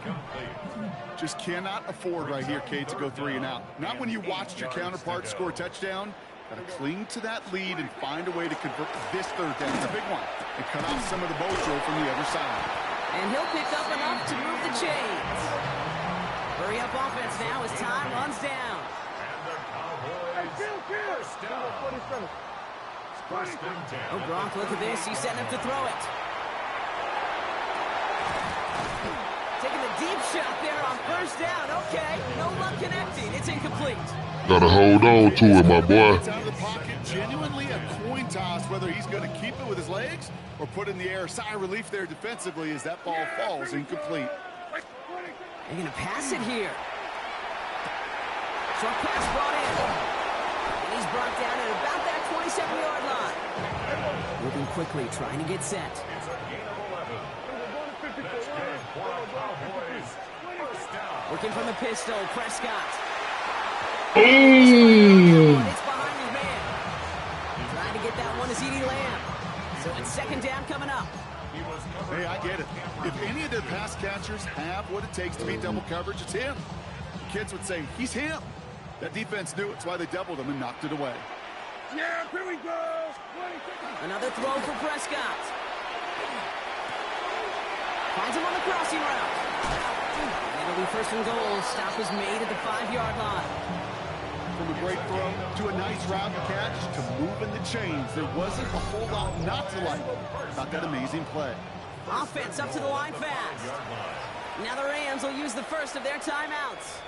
Just cannot afford right here, Cade, to go 3 and out. Not when you watched your counterpart score a touchdown. Got to cling to that lead and find a way to convert this third down. It's a big one. And cut off some of the mojo from the other side. And he'll pick up enough to move the chains. Hurry up offense now as time runs down. Oh, Gronk, look at this. He's setting up to throw it. Taking the deep shot there on first down. Okay, no luck connecting. It's incomplete. Gotta hold on to it, my boy. It's out of the pocket. Genuinely a coin toss whether he's going to keep it with his legs or put it in the air. Sigh of relief there defensively as that ball falls incomplete. They're going to pass it here. Short pass brought in. And he's brought down at about that 27-yard line. Moving quickly, trying to get set. It's a gain of 11. That's big for our Cowboys. First down. Working from the pistol, Prescott. Ooh. It's behind his man. Trying to get that one to CeeDee Lamb. So it's second down coming up. Hey, I get it. If any of their pass catchers have what it takes to beat double coverage, it's him. Kids would say, he's him. That defense knew it. That's why they doubled him and knocked it away. Yeah, here we go. Another throw for Prescott. Finds him on the crossing route. It'll be first and goal. Stop is made at the 5-yard line. From a great throw to a nice route catch to moving the chains. There wasn't a whole lot not to like about that amazing play. Offense up to the line fast. Now the Rams will use the first of their timeouts.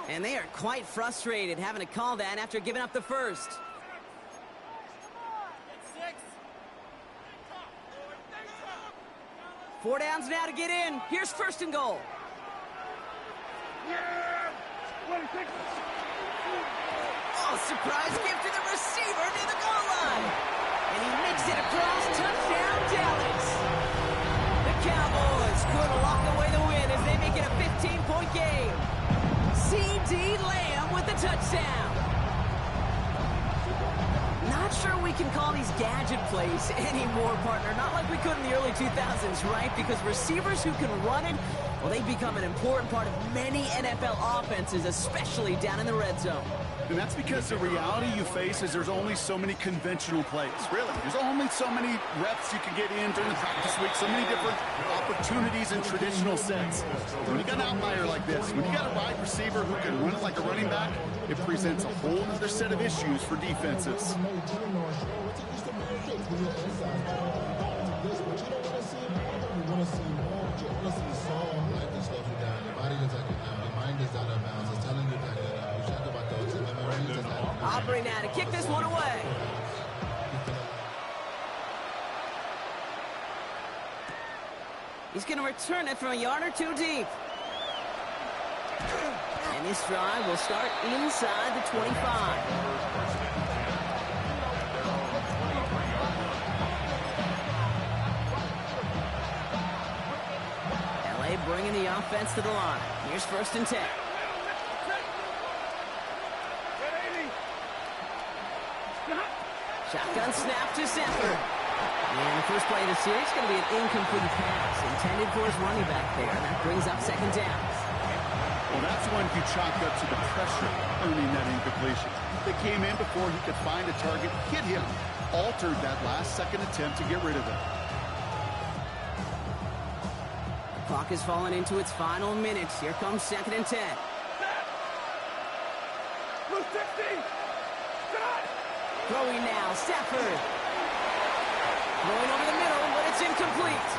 And they are quite frustrated having to call that after giving up the first. Four downs now to get in. Here's first and goal. Oh, surprise gift to the receiver near the goal line. And he makes it across. Touchdown, Dallas. The Cowboys could lock away the win as they make it a 15-point game. CeeDee Lamb with the touchdown. Not sure we can call these gadget plays anymore, partner. Not like we could in the early 2000s, right? Because receivers who can run it, well, they become an important part of many NFL offenses, especially down in the red zone. And that's because the reality you face is there's only so many conventional plays. Really, there's only so many reps you can get in during the practice week, so many different opportunities in traditional sets. When you got an outlier like this, when you got a wide receiver who can run it like a running back, it presents a whole other set of issues for defenses. Aubrey now to kick this one away. He's going to return it from a yard or two deep. And this drive will start inside the 25. LA bringing the offense to the line. Here's first and 10. Shotgun snap to Sanford. And the first play of the series is going to be an incomplete pass intended for his running back there. And that brings up second down. Well, that's one he chalked up to the pressure earning that incompletion. They came in before he could find a target, hit him, altered that last-second attempt to get rid of it. The clock is falling into its final minutes. Here comes second and 10. Throwing now, Stafford. Throwing over the middle, but it's incomplete.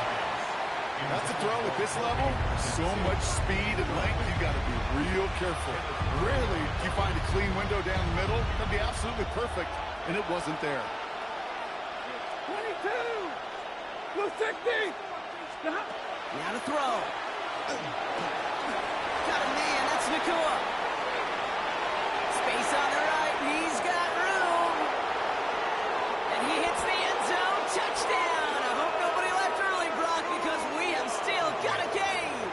That's a throw at this level. So much speed and length, you got to be real careful. Rarely do you find a clean window down the middle. That'd be absolutely perfect, and it wasn't there. Blue 16. Now to throw. Got a man, that's Nakua. Space on the right, he's got room. And he hits the end zone, touchdown. I hope nobody left early, Brock, because we have still got a game.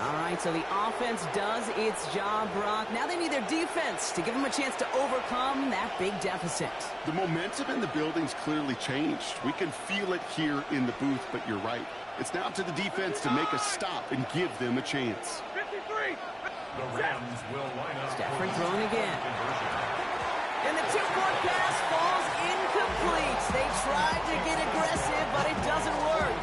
All right, so the offense does its job, Brock. Now they need their defense to give them a chance to overcome that big deficit. The momentum in the building's clearly changed. We can feel it here in the booth, but you're right. It's now up to the defense to make a stop and give them a chance. 53. The Rams will line up. Stafford throwing again. And the two-point pass falls incomplete. They tried to get aggressive, but it doesn't work.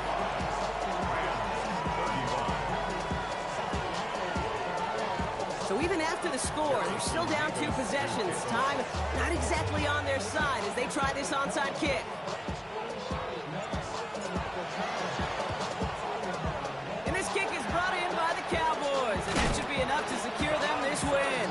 So even after the score, they're still down 2 possessions. Time not exactly on their side as they try this onside kick. And this kick is brought in by the Cowboys, and that should be enough to secure them this win.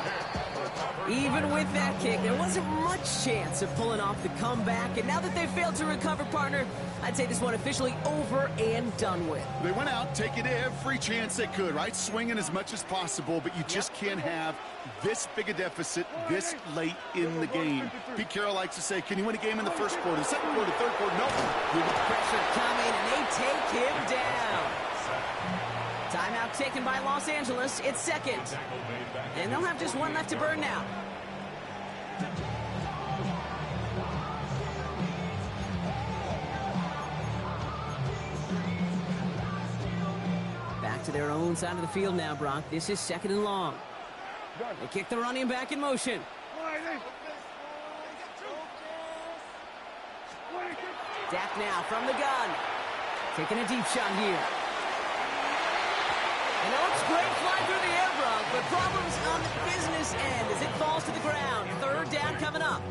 Even with that kick, there wasn't much chance of pulling off the comeback, and now that they've failed to recover, partner, I'd say this one officially over and done with. They went out taking every chance they could, right? Swinging as much as possible, but you just can't have this big a deficit this late in the game. Pete Carroll likes to say, can you win a game in the first quarter, second quarter, third quarter? No. With the pressure coming, and they take him down. Timeout taken by Los Angeles. It's second. And they'll have just one left to burn now. Back to their own side of the field now, Brock. This is second and long. They kick the running back in motion. Dak now from the gun. Taking a deep shot here. And it looks great flying through the air, Brock, but problems on the business end as it falls to the ground. Third down coming up.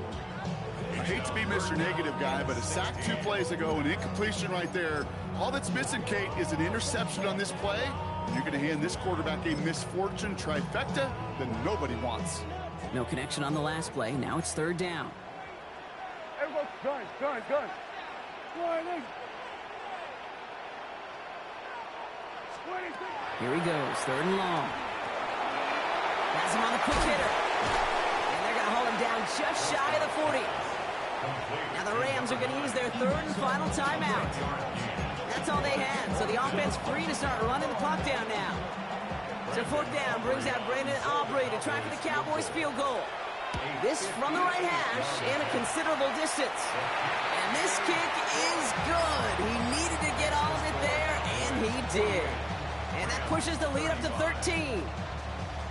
I hate to be Mr. Negative guy, but a sack 2 plays ago, an incompletion right there. All that's missing, Kate, is an interception on this play. And you're going to hand this quarterback a misfortune trifecta that nobody wants. No connection on the last play. Now it's third down. Everybody, gun. Here he goes, third and long. Has him on the quick hitter. And they're going to hold him down just shy of the 40. Now the Rams are going to use their third and final timeout. That's all they had, so the offense free to start running the clock down now. So fourth down brings out Brandon Aubrey to try for the Cowboys field goal. This from the right hash and a considerable distance. And this kick is good. He needed to get all of it there, and he did. And that pushes the lead up to 13.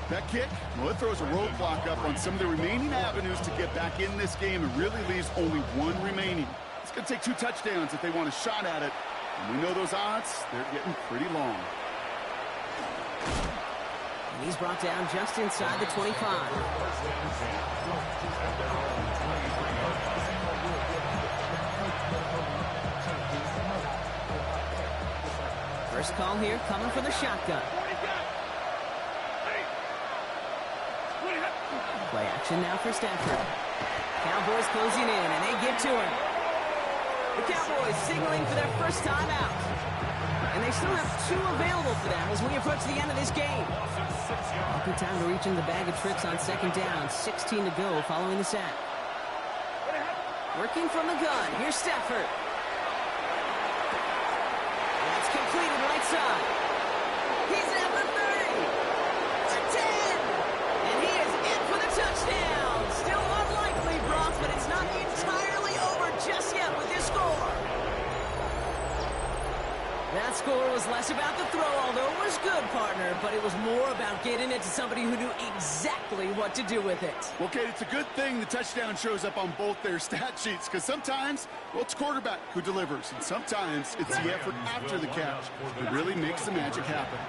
That kick, well, it throws a roadblock up on some of the remaining avenues to get back in this game and really leaves only one remaining. It's going to take 2 touchdowns if they want a shot at it. And we know those odds, they're getting pretty long. And he's brought down just inside the 25. First call here coming from the shotgun. Play action now for Stafford. Cowboys closing in, and they give to him. The Cowboys signaling for their first timeout. And they still have 2 available for them as we approach the end of this game. Good time to reach in the bag of tricks on second down. 16 to go following the sack. Working from the gun. Here's Stafford. That's completed right side. He's at the 30. To 10. And he is in for the touchdown. Still unlikely, Brock, but it's not entirely over just yet with this score. That score was less about the throw, although it was good, partner, but it was more about getting it to somebody who knew exactly what to do with it. Well, Kate, it's a good thing the touchdown shows up on both their stat sheets, because sometimes, well, it's quarterback who delivers, and sometimes it's the effort after the catch that really makes the magic happen.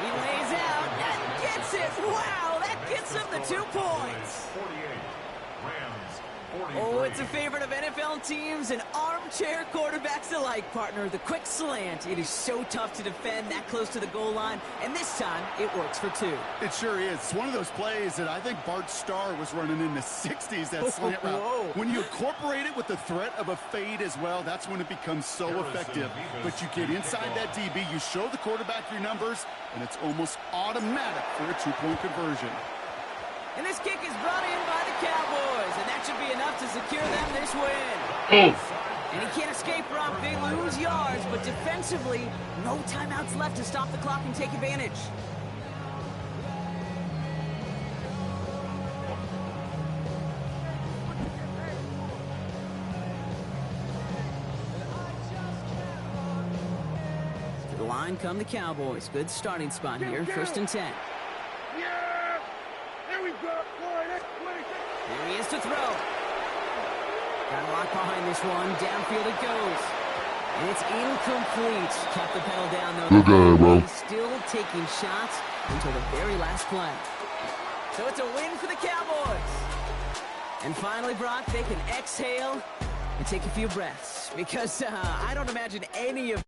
He lays out and gets it. Wow, that gets him the 2 points. Oh, it's a favorite of NFL teams, an arm Armchair quarterbacks alike, partner. The quick slant. It is so tough to defend that close to the goal line, and this time it works for 2. It sure is. It's one of those plays that I think Bart Starr was running in the 60s, that slant route. Whoa. When you incorporate it with the threat of a fade as well, that's when it becomes so effective. But you get inside that DB, you show the quarterback your numbers, and it's almost automatic for a 2-point conversion. And this kick is brought in by the Cowboys, and that should be enough to secure them this win. And he can't escape, Rob. They lose yards, but defensively, no timeouts left to stop the clock and take advantage. To the line come the Cowboys. Good starting spot here, 1st and 10. Yeah! There we go. Boy, that's 26. There he is to throw. Got a lock behind this one. Downfield it goes. And it's incomplete. Kept the pedal down, though. Good game, bro. He's still taking shots until the very last play. So it's a win for the Cowboys. And finally, Brock, they can exhale and take a few breaths. Because I don't imagine any of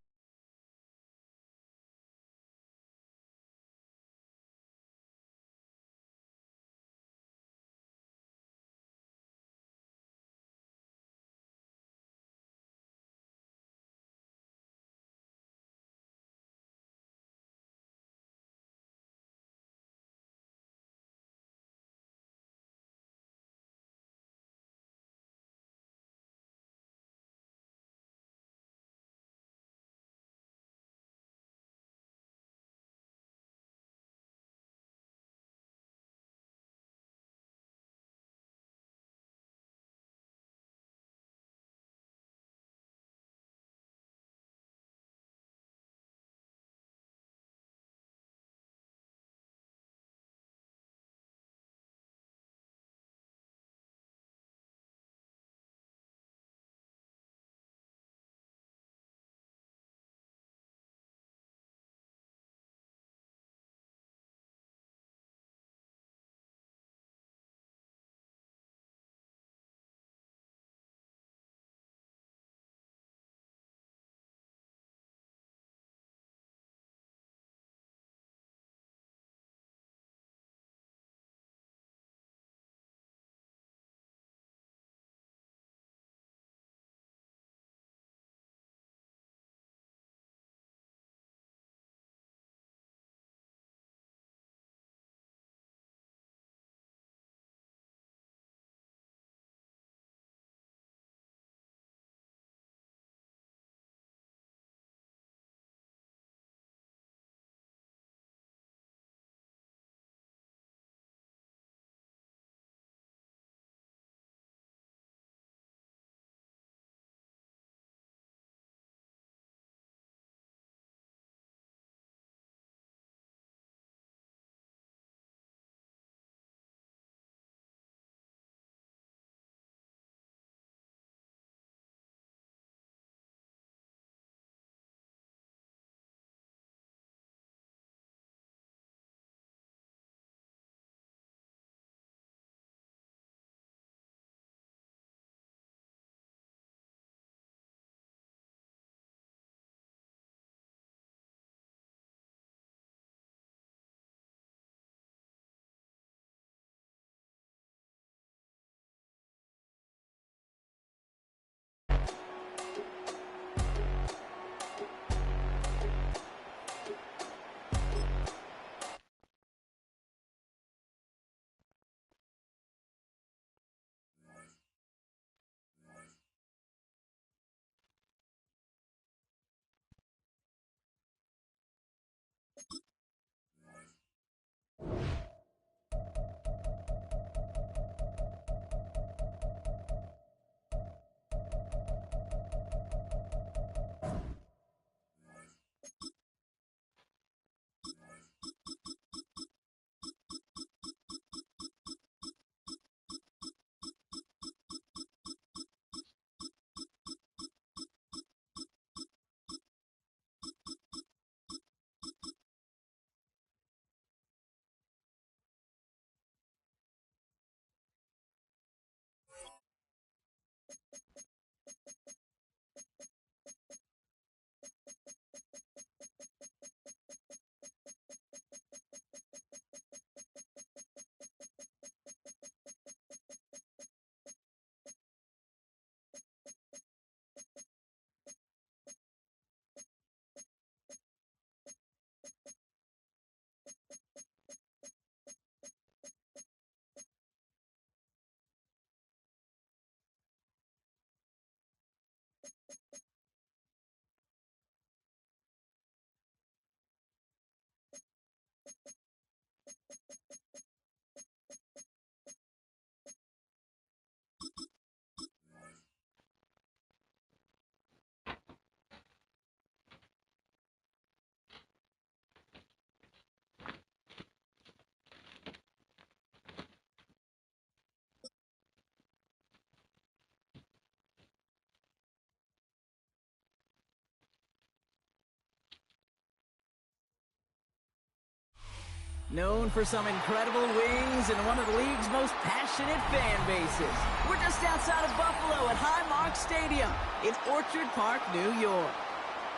Known for some incredible wings and one of the league's most passionate fan bases. We're just outside of Buffalo at Highmark Stadium in Orchard Park, New York.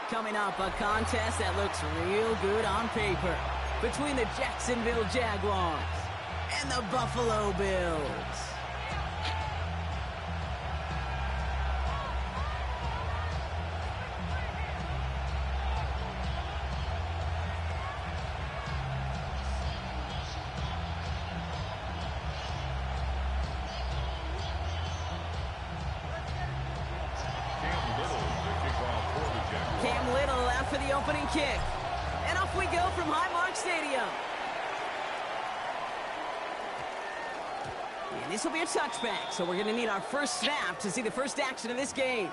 Coming up, a contest that looks real good on paper between the Jacksonville Jaguars and the Buffalo Bills. For the opening kick. And off we go from Highmark Stadium. And this will be a touchback, so we're going to need our first snap to see the first action of this game.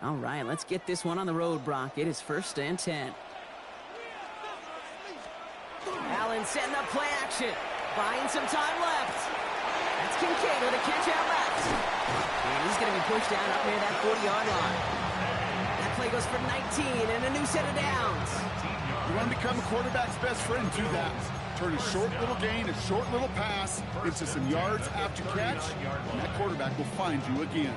All right, let's get this one on the road, Brock. It is 1st and 10. Allen setting up play action. Buying some time left. That's Kincaid with a catch out left. And he's going to be pushed down up near that 40-yard line. That play goes for 19 and a new set of downs. You want to become a quarterback's best friend, do that. Turn a short little gain, a short little pass into some yards after catch, and that quarterback will find you again.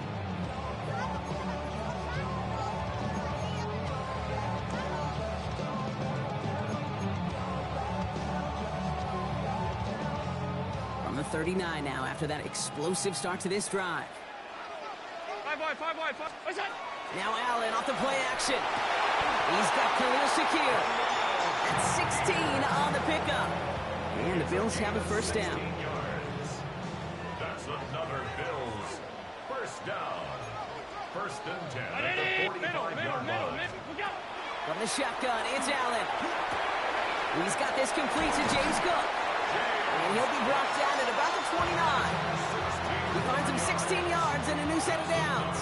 From the 39 now after that explosive start to this drive. Five wide. What's that? Now Allen off the play action. He's got Khalil Shakir. That's 16 on the pickup. And the Bills have a first down. That's another Bills first down. 1st and 10 at the 45-yard line. From the shotgun, it's Allen. He's got this complete to James Cook. And he'll be brought down at about the 29. He finds him 16 yards and a new set of downs.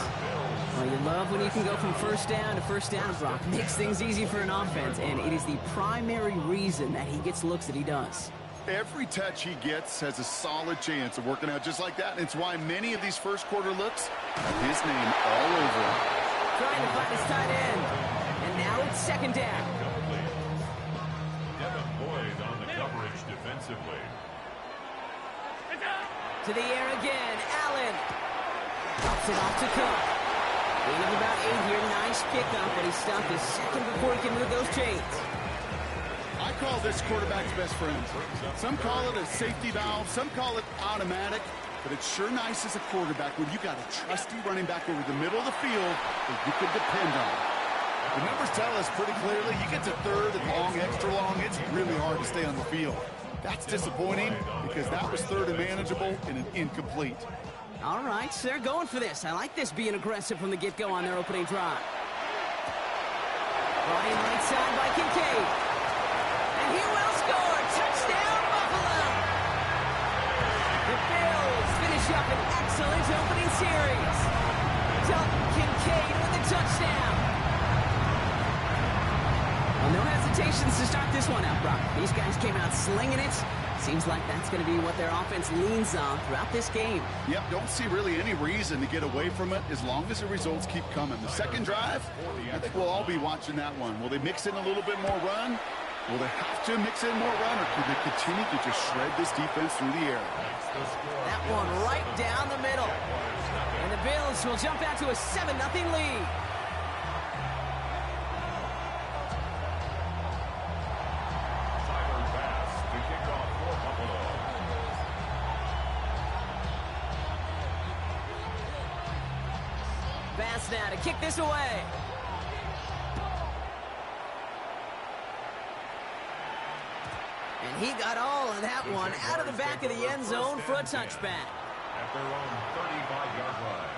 Well, you love when you can go from first down to first down, Brock. Makes things easy for an offense, and it is the primary reason that he gets looks that he does. Every touch he gets has a solid chance of working out just like that, and it's why many of these first quarter looks have his name all over them. Trying to find his tight end. And now it's 2nd down. Devin Boyd on the coverage defensively. To the air again, Allen. Drops it off to Cook. Gain of about 8 here, nice pickup, but he stopped a second before he can move those chains. I call this quarterback's best friend. Some call it a safety valve, some call it automatic, but it's sure nice as a quarterback when you got a trusty running back over the middle of the field that you can depend on. The numbers tell us pretty clearly, you get to 3rd and long, extra long, it's really hard to stay on the field. That's disappointing because that was 3rd and manageable and an incomplete. All right, so they're going for this. I like this being aggressive from the get-go on their opening drive. Brought in right side by Kincaid. And he will score. Touchdown, Buffalo. The Bills finish up an excellent opening series. Dalton Kincaid with a touchdown. Well, no hesitations to start this one out, Brock. These guys came out slinging it. Seems like that's going to be what their offense leans on throughout this game. Yep, don't see really any reason to get away from it as long as the results keep coming. The second drive, I think we'll all be watching that one. Will they mix in a little bit more run? Will they have to mix in more run, or could they continue to just shred this defense through the air? That one right down the middle. And the Bills will jump out to a 7-0 lead. Bass now to kick this away. And he got all of that one out of the back of the end zone for a touchback. At their own 35-yard line.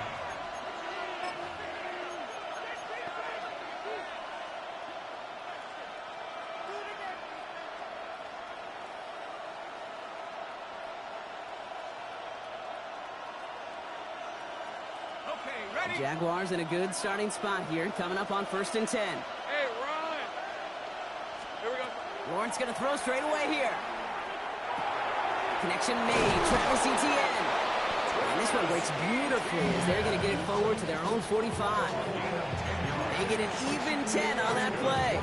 Jaguars in a good starting spot here, coming up on 1st and 10. Hey, run! Here we go. Lawrence going to throw straight away here. Connection made. Travis Etienne. And this one breaks beautifully as they're going to get it forward to their own 45. They get an even 10 on that play.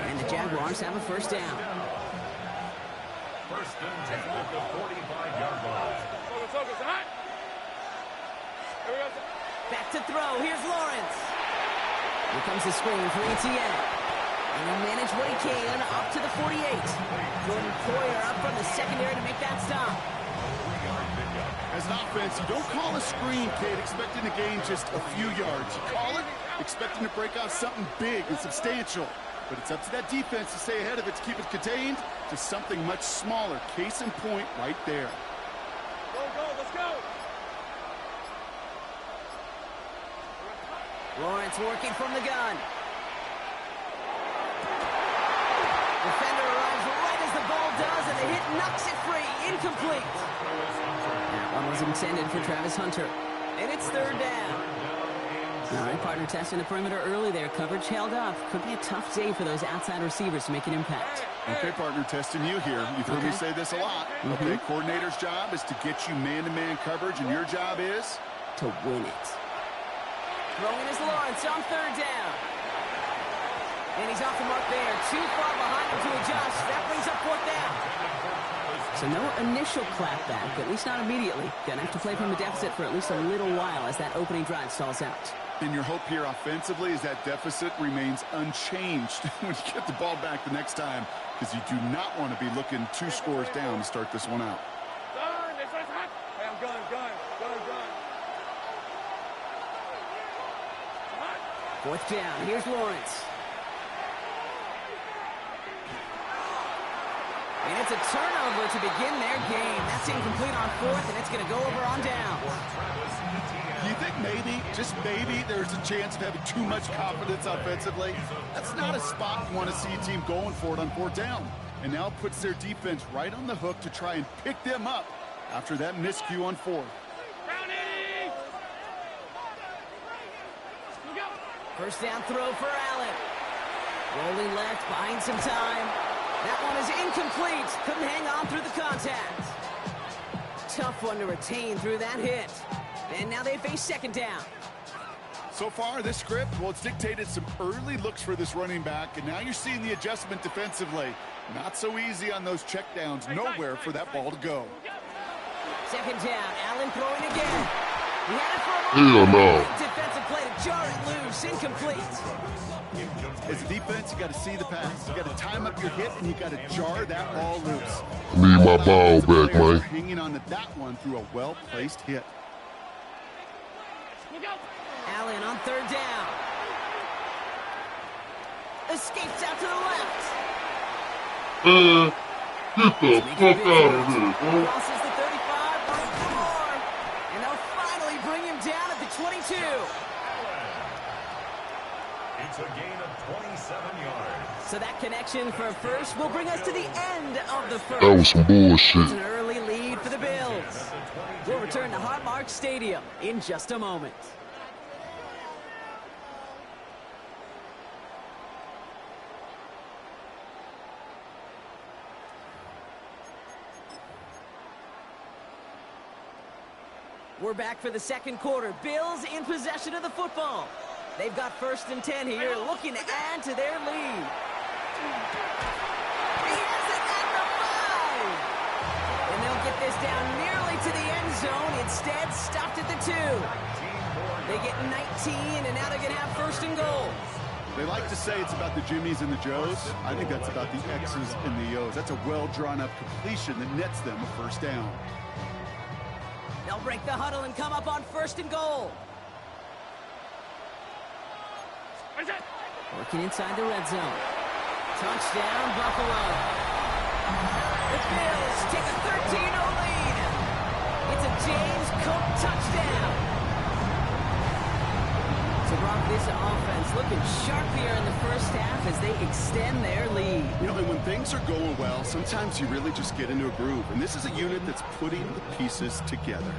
And the Jaguars have a first down. 1st and 10 at the 45-yard line. Focus, hot! Here we go. Back to throw. Here's Lawrence. Here comes the screen for Etienne. And he'll manage what he can up to the 48. Jordan Poyer up from the secondary to make that stop. As an offense, you don't call a screen, kid, expecting to gain just a few yards. You call it expecting to break out something big and substantial. But it's up to that defense to stay ahead of it, to keep it contained to something much smaller. Case in point right there. Go, let's go! Lawrence working from the gun. Defender arrives right as the ball does, and the hit knocks it free. Incomplete. That one was intended for Travis Hunter. And it's 3rd down. All right, partner testing the perimeter early there. Coverage held up. Could be a tough day for those outside receivers to make an impact. Okay, partner, testing you here. You've heard me say this a lot. Okay, coordinator's job is to get you man-to-man coverage, and your job is to win it. Throwing is Lawrence on 3rd down. And he's off the mark there. Too far behind him to adjust. That brings up 4th down. So no initial clapback, at least not immediately. Gonna have to play from a deficit for at least a little while as that opening drive stalls out. And your hope here offensively is that deficit remains unchanged when you get the ball back the next time, because you do not want to be looking 2 scores down to start this one out. Hey, I'm gun. 4th down. Here's Lawrence. And it's a turnover to begin their game. That's incomplete on 4th, and it's going to go over on down. You think maybe, just maybe, there's a chance of having too much confidence offensively? That's not a spot you want to see a team going for it on 4th down. And now puts their defense right on the hook to try and pick them up after that miscue on 4th. First down throw for Allen. Rolling left, buying some time. That one is incomplete. Couldn't hang on through the contact. Tough one to retain through that hit. And now they face 2nd down. So far, this script, well, it's dictated some early looks for this running back, and now you're seeing the adjustment defensively. Not so easy on those checkdowns. Nowhere for that ball to go. 2nd down. Allen throwing again. He had it for a Hell no. defensive play to jar it loose. Incomplete. As a defense, you got to see the pass. You got to time up your hit, and you got to jar that ball loose. I need my ball back, man. Hanging on to that one through a well-placed hit. Allen on 3rd down. Escapes out to the left. Get the fuck out of here, bro. Crosses the 35, running for more. And they'll finally bring him down at the 22. It's a gain of 27 yards. So that connection for a first will bring us to the end of the first. That was some bullshit. It's an early lead for the Bills. We'll return to Highmark Stadium in just a moment. We're back for the 2nd quarter. Bills in possession of the football. They've got 1st and 10 here, looking to add to their lead. down nearly to the end zone. Instead, stopped at the 2. They get 19, and now they're going to have first and goal. They like to say it's about the Jimmies and the Joes. I think that's about the X's and the O's. That's a well-drawn-up completion that nets them a first down. They'll break the huddle and come up on first and goal. Working inside the red zone. Touchdown, Buffalo. The Bills take a 13-0 lead. It's a James Cook touchdown. So, Brock, this offense looking sharp here in the first half as they extend their lead. You know, and when things are going well, sometimes you really just get into a groove. And this is a unit that's putting the pieces together.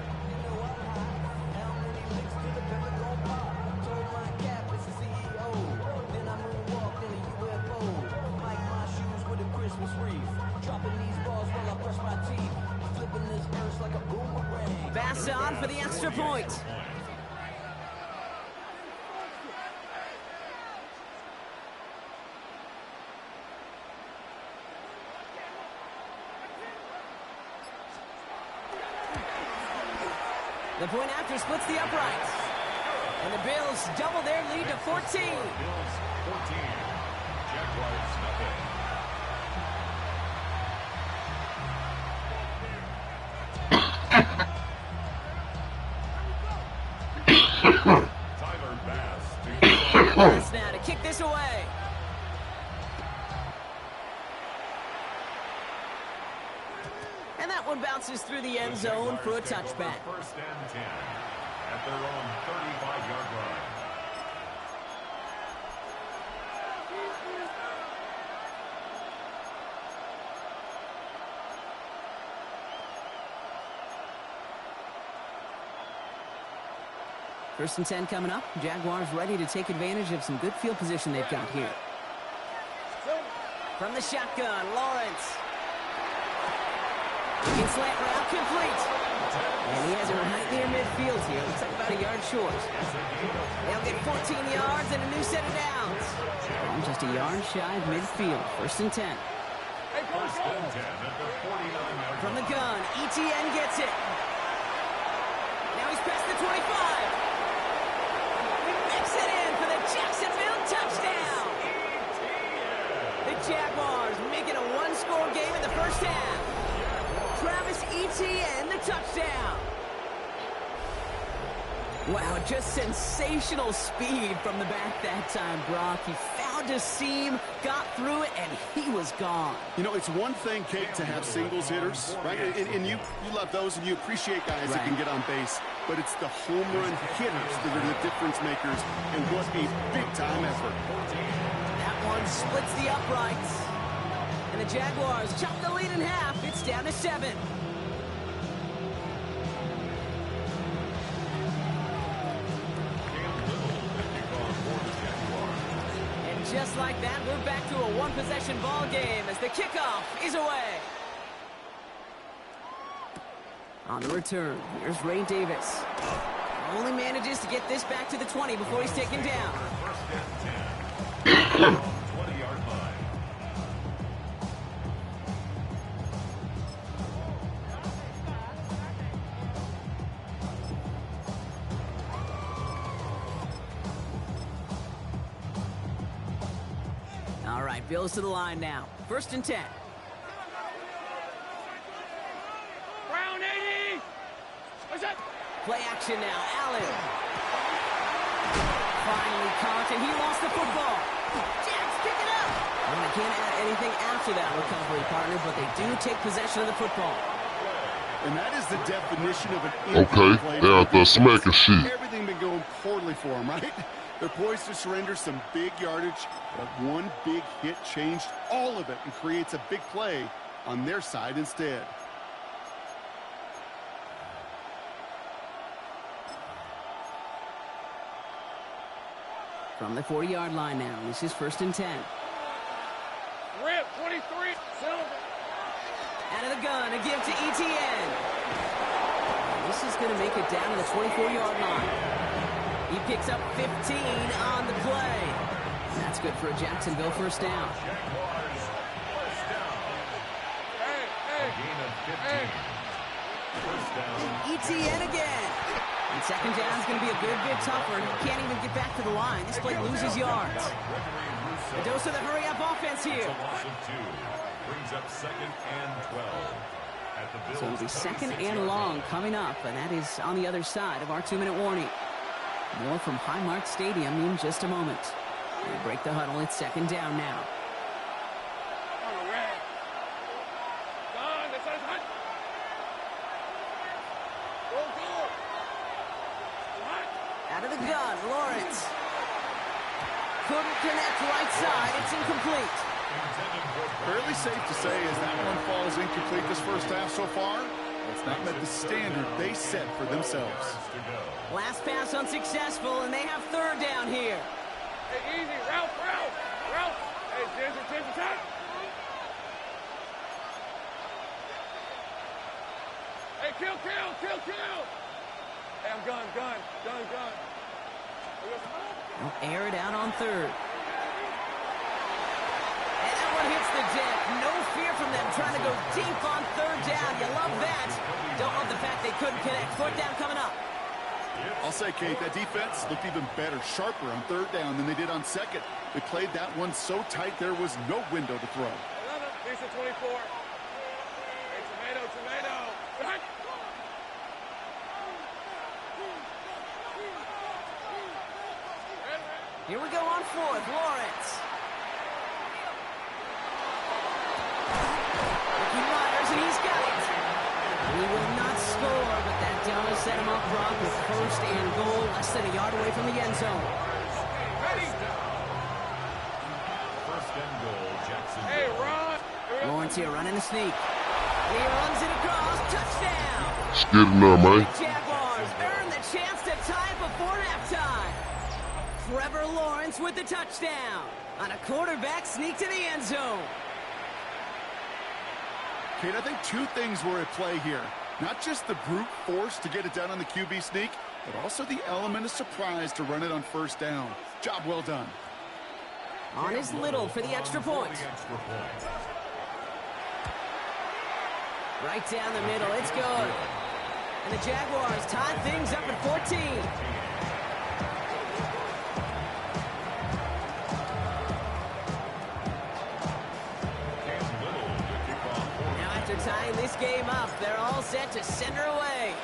Pass on for the extra point. The point after splits the uprights. And the Bills double their lead to 14. Bills 14. Jaguars nothing. Tyler Bass. Pass now to kick this away. And that one bounces through the end zone for a touchback. First and 10 at their own 35-yard line. First and 10 coming up. Jaguars ready to take advantage of some good field position they've got here. From the shotgun, Lawrence. In slant route, complete. And he has it right near midfield here. Looks like about a yard short. They'll get 14 yards and a new set of downs. And just a yard shy of midfield. First and 10. First and 10 at the 49-yard From the gun, ETN gets it. Now he's past the 25. Makes it in for the Jacksonville touchdown. The Jaguars make it a one-score game in the first half. Travis Etienne, the touchdown. Wow, just sensational speed from the back that time, Brock. He found a seam, got through it, and he was gone. You know, it's one thing, Kate, to have singles hitters, right? And you love those, and you appreciate guys that can get on base. But it's the home run hitters that are the difference makers, and what a big-time effort. That one splits the uprights. And the Jaguars chop the lead in half. It's down to 7. And just like that, we're back to a one-possession ball game as the kickoff is away. On the return, here's Ray Davis. Only manages to get this back to the 20 before he's taken down. First and 10. 20-yard line. All right, Bills to the line now. First and 10. Brown 80. What's that? Play action now. Allen. Finally caught, and he lost the football. Jacks pick it up. Well, they can't add anything after that recovery, partner, but they do take possession of the football. And that is the definition of an Okay, play. they're out there smacking shit. Everything been going poorly for them, right? They're poised to surrender some big yardage, but one big hit changed all of it and creates a big play on their side instead. From the 40-yard line now, this is first and 10. Rip 23. Silver. Out of the gun, a give to ETN. This is going to make it down to the 24-yard line. He picks up 15 on the play. That's good for a Jacksonville first down. Jaguars first down. Hey, A gain of 15. First down. ETN again. And second down is going to be a good bit tougher. He can't even get back to the line. This play loses yards. A dose of the hurry-up offense here. A loss of 2. Brings up second and 12. At the Bills' So it'll be second 26 and yard long line. coming up, and that is on the other side of our 2-minute warning. More from Highmark Stadium in just a moment. They break the huddle. It's second down now. Out of the gun, Lawrence. Couldn't connect right side. It's incomplete. Fairly safe to say as that one falls incomplete this first half so far. It's not met the standard they set for themselves. Last pass unsuccessful, and they have third down here. Hey, easy. Ralph. Hey, Ginger, time. Hey, kill. Hey, I'm gun. They'll air it out on third. And that one hits the deck. No fear from them trying to go deep on third down. You love that. Don't love the fact they couldn't connect. Fourth down coming up. I'll say, Kate, that defense looked even better, sharper on third down than they did on second. They played that one so tight there was no window to throw. Lisa 24. Hey, tomato. Right. Here we go on fourth. Lawrence. Ricky Myers, and he's got it. He will not score, but that does set him up, Brock, with first and goal, less than a yard away from the end zone. Ready. First and goal, Jackson. Hey, Ron. Lawrence here running the sneak. He runs it across. Touchdown. Skid him now, man. Jaguars earn the chance to tie before halftime. Trevor Lawrence with the touchdown on a quarterback sneak to the end zone. Kate, I think two things were at play here. Not just the brute force to get it done on the QB sneak, but also the element of surprise to run it on first down. Job well done. On his Little for the extra point. Right down the middle. It's good. And the Jaguars tie things up at 14. Now after tying this game up, they're all set to send her away.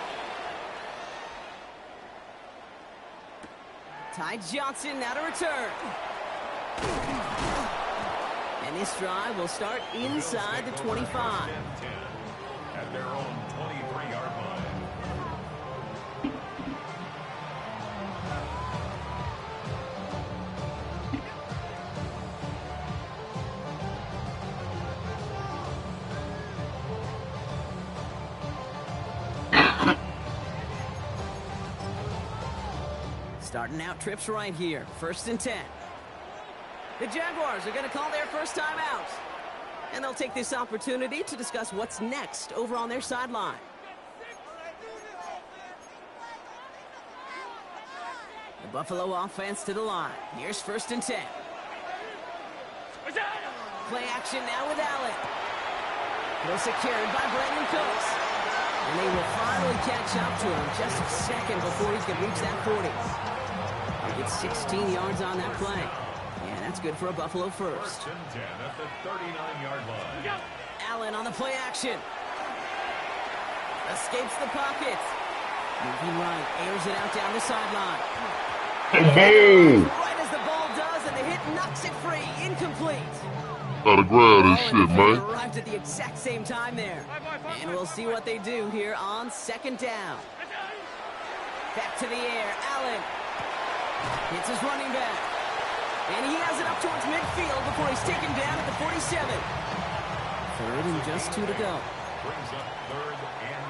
Ty Johnson now to return. And this drive will start inside the 25. At their own 23-yard line. Starting out trips right here. First and 10. The Jaguars are going to call their first time out. And they'll take this opportunity to discuss what's next over on their sideline. The Buffalo offense to the line. Here's first and 10. Play action now with Allen. Well secured by Brandon Cooks. And they will finally catch up to him just a second before he can reach that 40. He gets 16 yards on that play. And that's good for a Buffalo first. First and 10 at the 39-yard line. Allen on the play action. Escapes the pocket. Moving right, airs it out down the sideline. Right as the ball does, and the hit knocks it free. Incomplete. Gotta grab this shit, man. Arrived at the exact same time there. And we'll see what they do here on second down. Back to the air. Allen hits his running back. And he has it up towards midfield before he's taken down at the 47. Third and just 2 to go. Brings up third and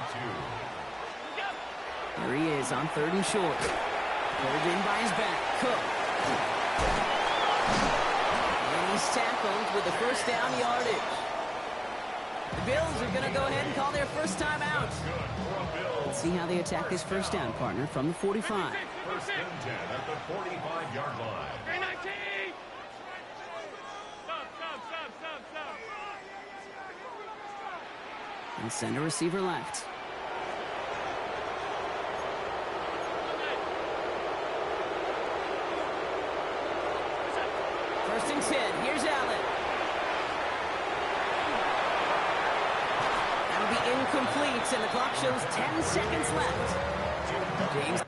2. There he is on third and short. Pulled in by his back. Cook. And he's tackled with the first down yardage. The Bills are going to go ahead and call their first time out. Let's see how they attack this first down, partner, from the 45. First and 10 at the 45-yard line. And send a receiver left. First and 10. Here's Allen. That'll be incomplete, and the clock shows 10 seconds left. James.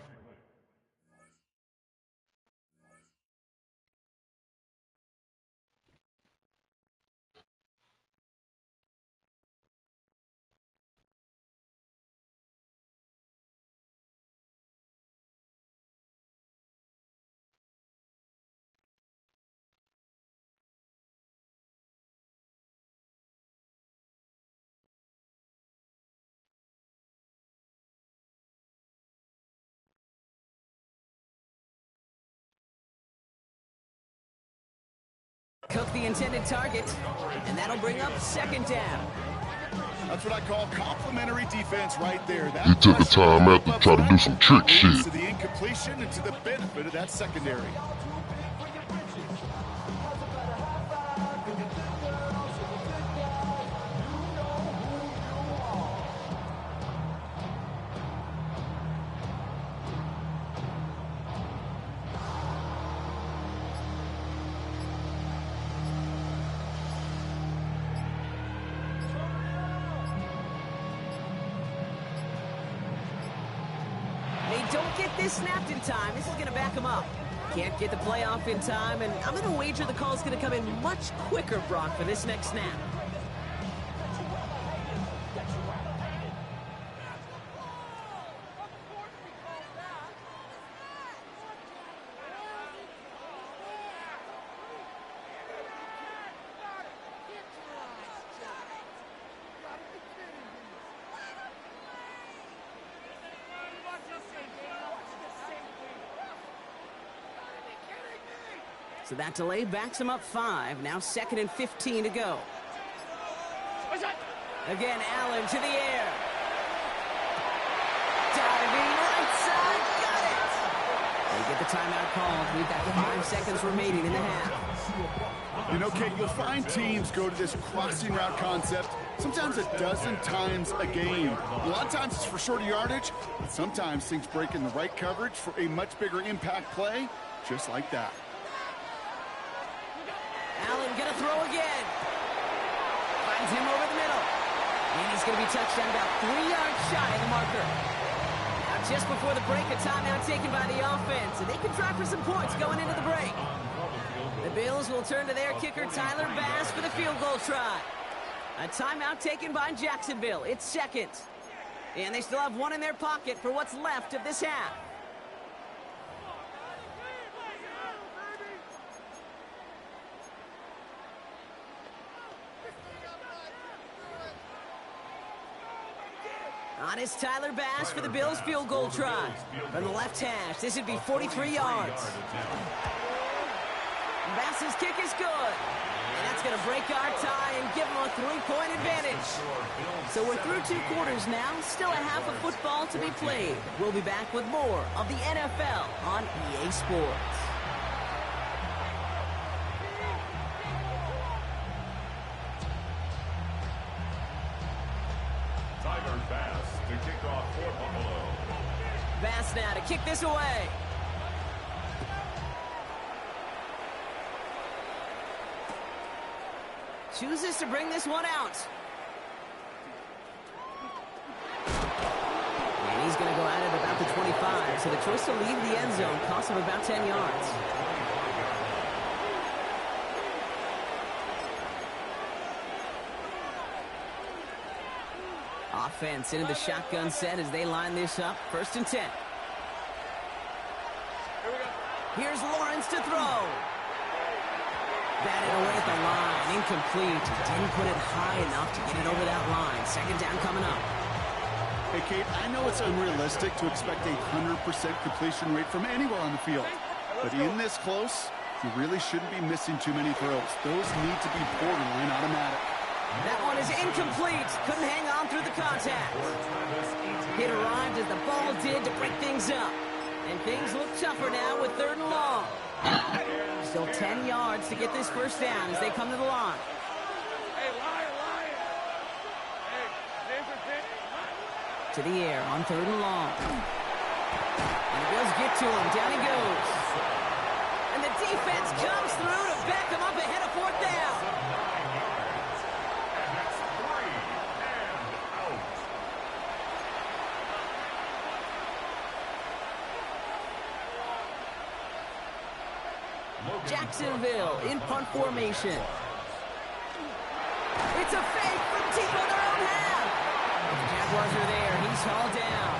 Cook the intended target, and that'll bring up second down. That's what I call complimentary defense right there. He took the time out to try to do some trick shit. To the incompletion and to the benefit of that secondary. Don't get this snapped in time. This is going to back him up. Can't get the play off in time, and I'm going to wager the call is going to come in much quicker, Brock, for this next snap. So that delay backs him up 5. Now 2nd and 15 to go. Again, Allen to the air. Diving right side. Got it. They get the timeout called. We've got 5 seconds remaining in the half. You know, Kate, you'll find teams go to this crossing route concept sometimes a dozen times a game. A lot of times it's for shorter yardage, but sometimes things break in the right coverage for a much bigger impact play, just like that. Allen gonna throw again. Finds him over the middle. And he's gonna be touched down about 3 yards shy of the marker. Now just before the break, a timeout taken by the offense. And they can try for some points going into the break. The Bills will turn to their kicker, Tyler Bass, for the field goal try. A timeout taken by Jacksonville. It's 2nd. And they still have 1 in their pocket for what's left of this half. On is Tyler Bass for the Bills field goal try. From the left hash, this would be 43 yards. Bass's kick is good. And that's going to break our tie and give them a 3-point advantage. So we're through 2 quarters now. Still a half of football to be played. We'll be back with more of the NFL on EA Sports. Bass now to kick this away. Chooses to bring this one out. And he's going to go at it about the 25. So the choice to leave the end zone costs him about 10 yards. Offense into the shotgun set as they line this up. 1st and 10. Here's Lawrence to throw. Batted away at the line. Incomplete. Didn't put it high enough to get it over that line. 2nd down coming up. Hey, Kate, I know it's unrealistic to expect a 100% completion rate from anywhere on the field. But in this close, you really shouldn't be missing too many throws. Those need to be borderline automatic. That one is incomplete. Couldn't hang on through the contact. It arrived as the ball did to break things up. And things look tougher now with 3rd and long. Still 10 yards to get this 1st down as they come to the line. To the air on 3rd and long. And the Bills get to him. Down he goes. And the defense comes through to back them up ahead of fourth down. And that's 3 and out. Jacksonville in punt formation. It's a fake from deep on their own half. The Jaguars are there. He's hauled down.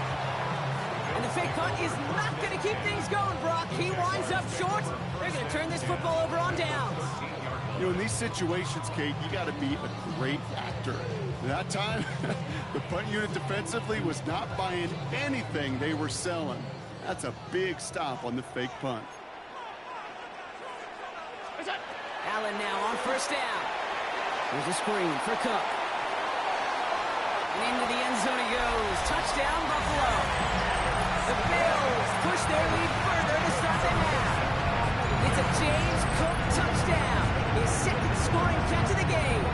And the fake punt is not going to keep things going, Brock. He winds up short. They're going to turn this football over on downs. You know, in these situations, Kate, you got to be a great actor. That time, the punt unit defensively was not buying anything they were selling. That's a big stop on the fake punt. Allen now on first down. Here's a screen for Cook. And into the end zone he goes. Touchdown, Buffalo. The Bills push their lead further to start the half. It's a James Cook touchdown. His second scoring catch of the game.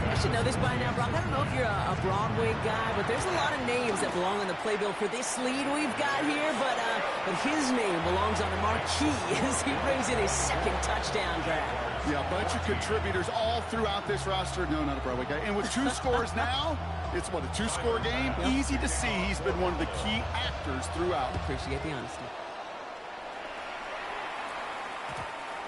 I should know this by now, Brock. I don't know if you're a Broadway guy, but there's a lot of names that belong on the playbill for this lead we've got here, but his name belongs on the marquee as he brings in his second touchdown grab. Yeah, a bunch of contributors all throughout this roster. No, not a Broadway guy. And with 2 scores now, it's what, a 2-score game? Yep. Easy to see he's been one of the key actors throughout. Appreciate the honesty.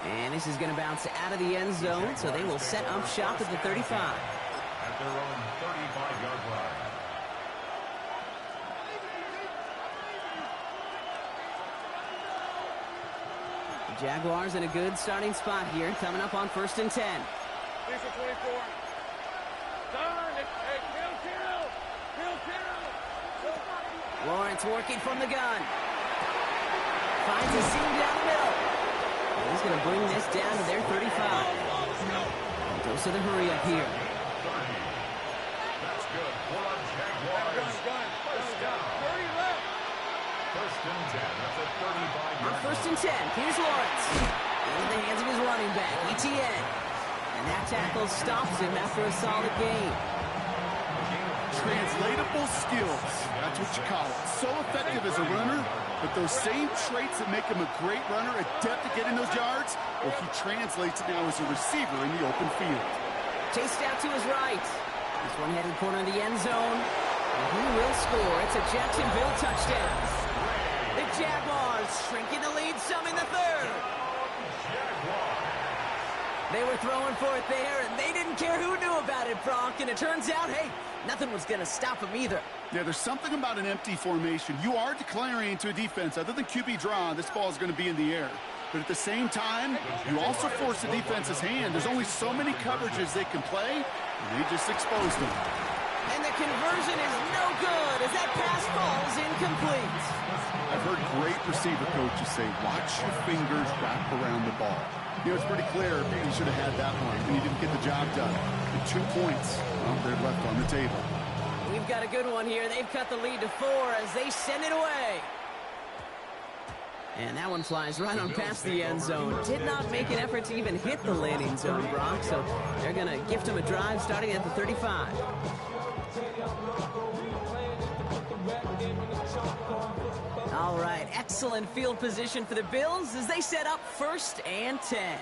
And this is going to bounce out of the end zone, so they will set up shop at the 35. At their own 35-yard line. The Jaguars in a good starting spot here, coming up on 1st and 10. Lisa 24. Done. Kill. Lawrence working from the gun. Finds a seam down the middle. And he's going to bring this down to their 35. Goes to the hurry up here. That's good for a Jaguars. First down. 30 left. First and 10 at the 35-yard On 1st and 10, here's Lawrence. Into the hands of his running back, ETN. And that tackle stops him after a solid game. Translatable skills. That's what you call it. So effective as a runner, but those same traits that make him a great runner, adept at getting those yards, well, he translates it now as a receiver in the open field. Chased out to his right. This one headed corner of the end zone. And he will score. It's a Jacksonville touchdown. The Jaguars shrinking the lead some in the third. They were throwing for it there, and they didn't care who knew about it, Brock. And it turns out, hey, nothing was going to stop them either. Yeah, there's something about an empty formation. You are declaring to a defense, other than QB draw, this ball is going to be in the air. But at the same time, you also force the defense's hand. There's only so many coverages they can play, and they just exposed them. And the conversion is no good as that pass falls incomplete. I've heard great receiver coaches say, watch your fingers wrap around the ball. You know, it's pretty clear he should have had that one, and he didn't get the job done. And 2 points, well, they're left on the table. We've got a good one here. They've cut the lead to 4 as they send it away. And that one flies right on past the end zone. Did not make an effort to even hit the landing zone, Brock. So they're going to gift him a drive starting at the 35. All right, excellent field position for the Bills as they set up 1st and 10.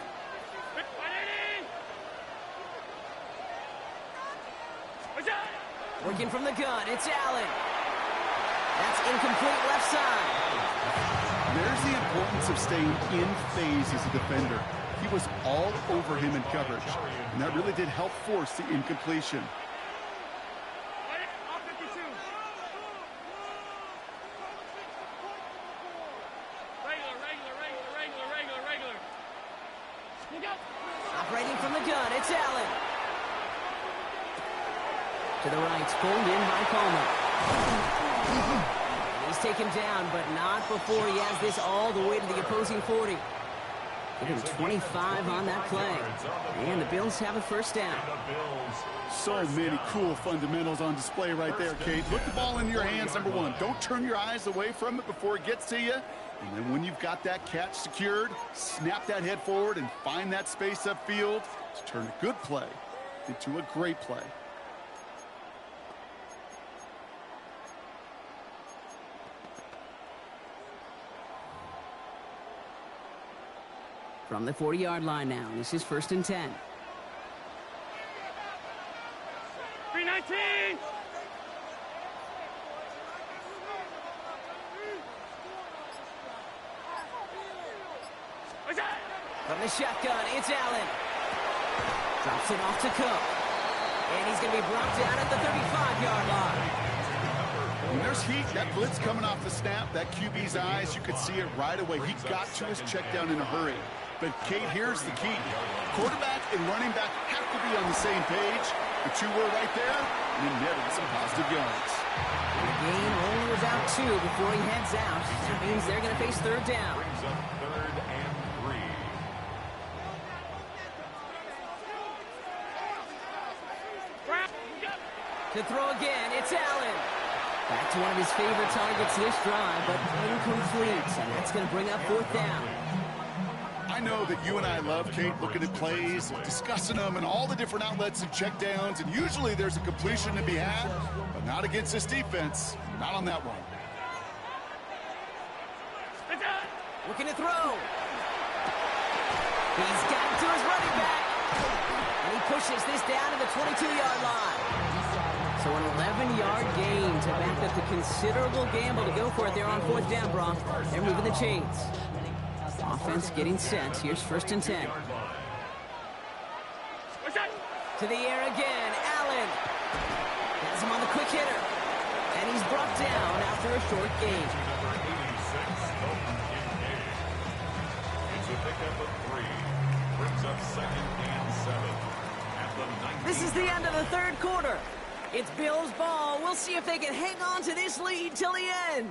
Working from the gun, it's Allen. That's incomplete left side. There's the importance of staying in phase as a defender. He was all over him in coverage, and that really did help force the incompletion. Operating from the gun, it's Allen. To the right, pulled in by Palmer. He's taken down, but not before he has this all the way to the opposing 40. Give him 25 on that play. And the Bills have a 1st down. So many cool fundamentals on display right there, Kate. Put the ball into your hands, number 1. Don't turn your eyes away from it before it gets to you. And then when you've got that catch secured, snap that head forward and find that space upfield to turn a good play into a great play. From the 40-yard line now, this is 1st and 10. 319! From the shotgun, it's Allen. Drops it off to Cook. And he's going to be brought down at the 35-yard line. When there's heat, that blitz coming off the snap, that QB's eyes, you could see it right away. He got to his check down in a hurry. But, Kate, here's the key. Quarterback and running back have to be on the same page. The two were right there, and he netted some positive yards. The gain only about 2 before he heads out. That means they're going to face 3rd down. Brings up 3rd and 3. To throw again, it's Allen. Back to one of his favorite targets this drive, but incomplete. And that's going to bring up 4th down. I know that you and I love, Kate, looking at plays, discussing them, and all the different outlets and checkdowns, and usually there's a completion to be had, but not against this defense. Not on that one. Looking to throw. He's got to his running back. And he pushes this down to the 22-yard line. So an 11-yard gain to back up the considerable gamble to go for it there on 4th down, Brock. They're moving the chains. Offense getting set. Here's 1st and 10. To the air again. Allen. Has him on the quick hitter. And he's brought down after a short gain. It's a pickup of 3. Brings up 2nd and 7. At the 19. This is the end of the 3rd quarter. It's Bills ball. We'll see if they can hang on to this lead till the end.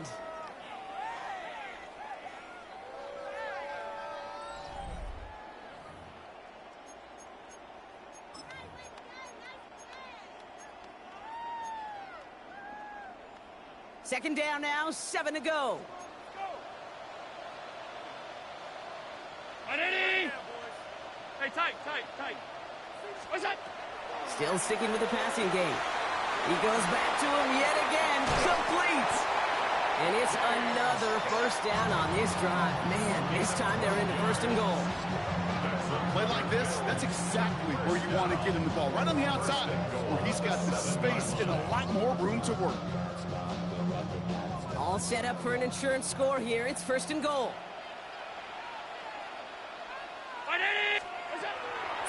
Second down now, 7 to go. Hey, tight. What's that? Still sticking with the passing game. He goes back to him yet again. Complete. And it's another 1st down on this drive. Man, this time they're into 1st and goal. Play like this, that's exactly where you want to get him the ball. Right on the outside, where he's got the space and a lot more room to work. All set up for an insurance score here. It's 1st and goal.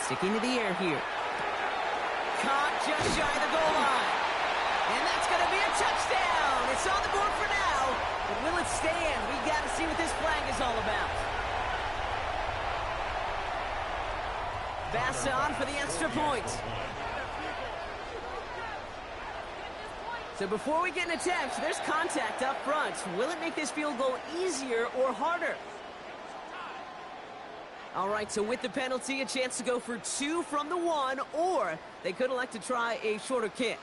Sticking to the air here. Caught just shy of the goal line. And that's going to be a touchdown. It's on the board for now. But will it stand? We got to see what this flag is all about. Bass on for the extra point. So before we get an attempt, there's contact up front. Will it make this field goal easier or harder? All right, so with the penalty, a chance to go for 2 from the 1, or they could elect to try a shorter kick.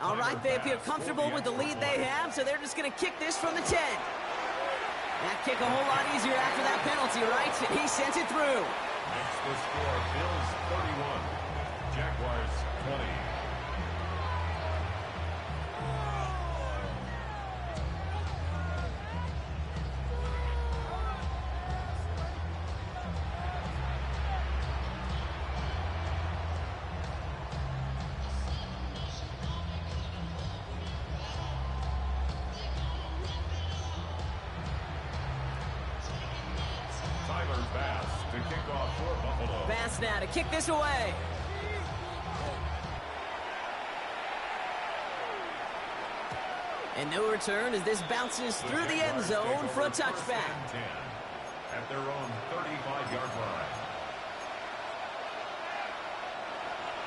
All right, they appear comfortable with the lead they have, so they're just going to kick this from the 10. That kick a whole lot easier after that penalty, right? And he sends it through. Makes the score Bills 31, Jaguars 20. Bass now to kick this away. And no return as this bounces through the end zone for a touchback. At their own 35-yard line.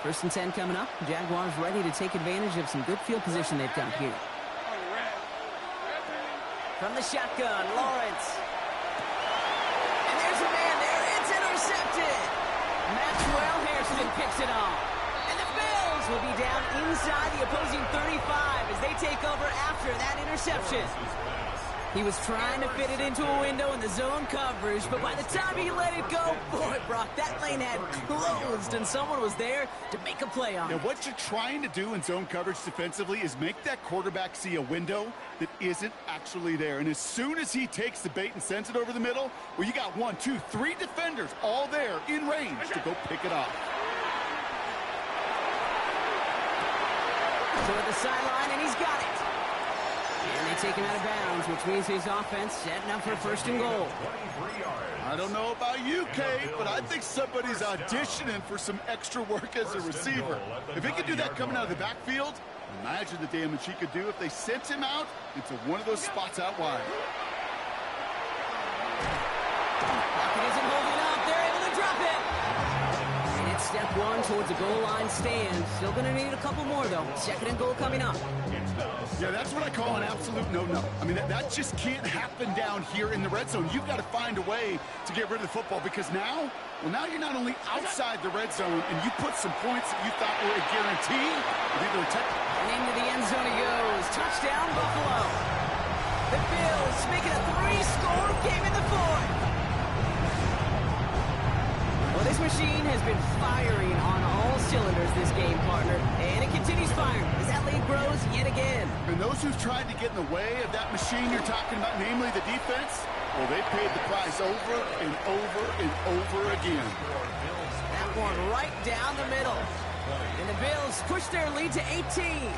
1st and 10 coming up. Jaguars ready to take advantage of some good field position they've got here. From the shotgun, Lawrence. And there's a man there. It's intercepted. Maxwell Hairston picks it off. And the Bills will be down inside the opposing 35 as they take over after that interception. He was trying to fit it into a window in the zone coverage, but by the time he let it go, boy, Brock, that lane had closed, and someone was there to make a play on it. Now, what you're trying to do in zone coverage defensively is make that quarterback see a window that isn't actually there. And as soon as he takes the bait and sends it over the middle, well, you got 1, 2, 3 defenders all there in range to go pick it off. So at the sideline, and he's got it. And they take him out of bounds, which means his offense setting up for 1st and goal. I don't know about you, Kate, but I think somebody's auditioning for some extra work as a receiver. If he could do that coming out of the backfield, imagine the damage he could do if they sent him out into one of those spots out wide. Pocket isn't holding up. They're able to drop it. And it's step 1 towards a goal line stand. Still going to need a couple more, though. 2nd and goal coming up. Yeah, that's what I call an absolute no-no. I mean, that just can't happen down here in the red zone. You've got to find a way to get rid of the football because now you're not only outside the red zone and you put some points that you thought were a guarantee. And into the end zone he goes. Touchdown, Buffalo. The Bills making a 3-score game in the 4th. Well, this machine has been firing on all cylinders this game, partner. And it continues firing as that lead grows yet again. And those who've tried to get in the way of that machine you're talking about, namely the defense, well, they paid the price over and over and over again. That one right down the middle. And the Bills push their lead to 18.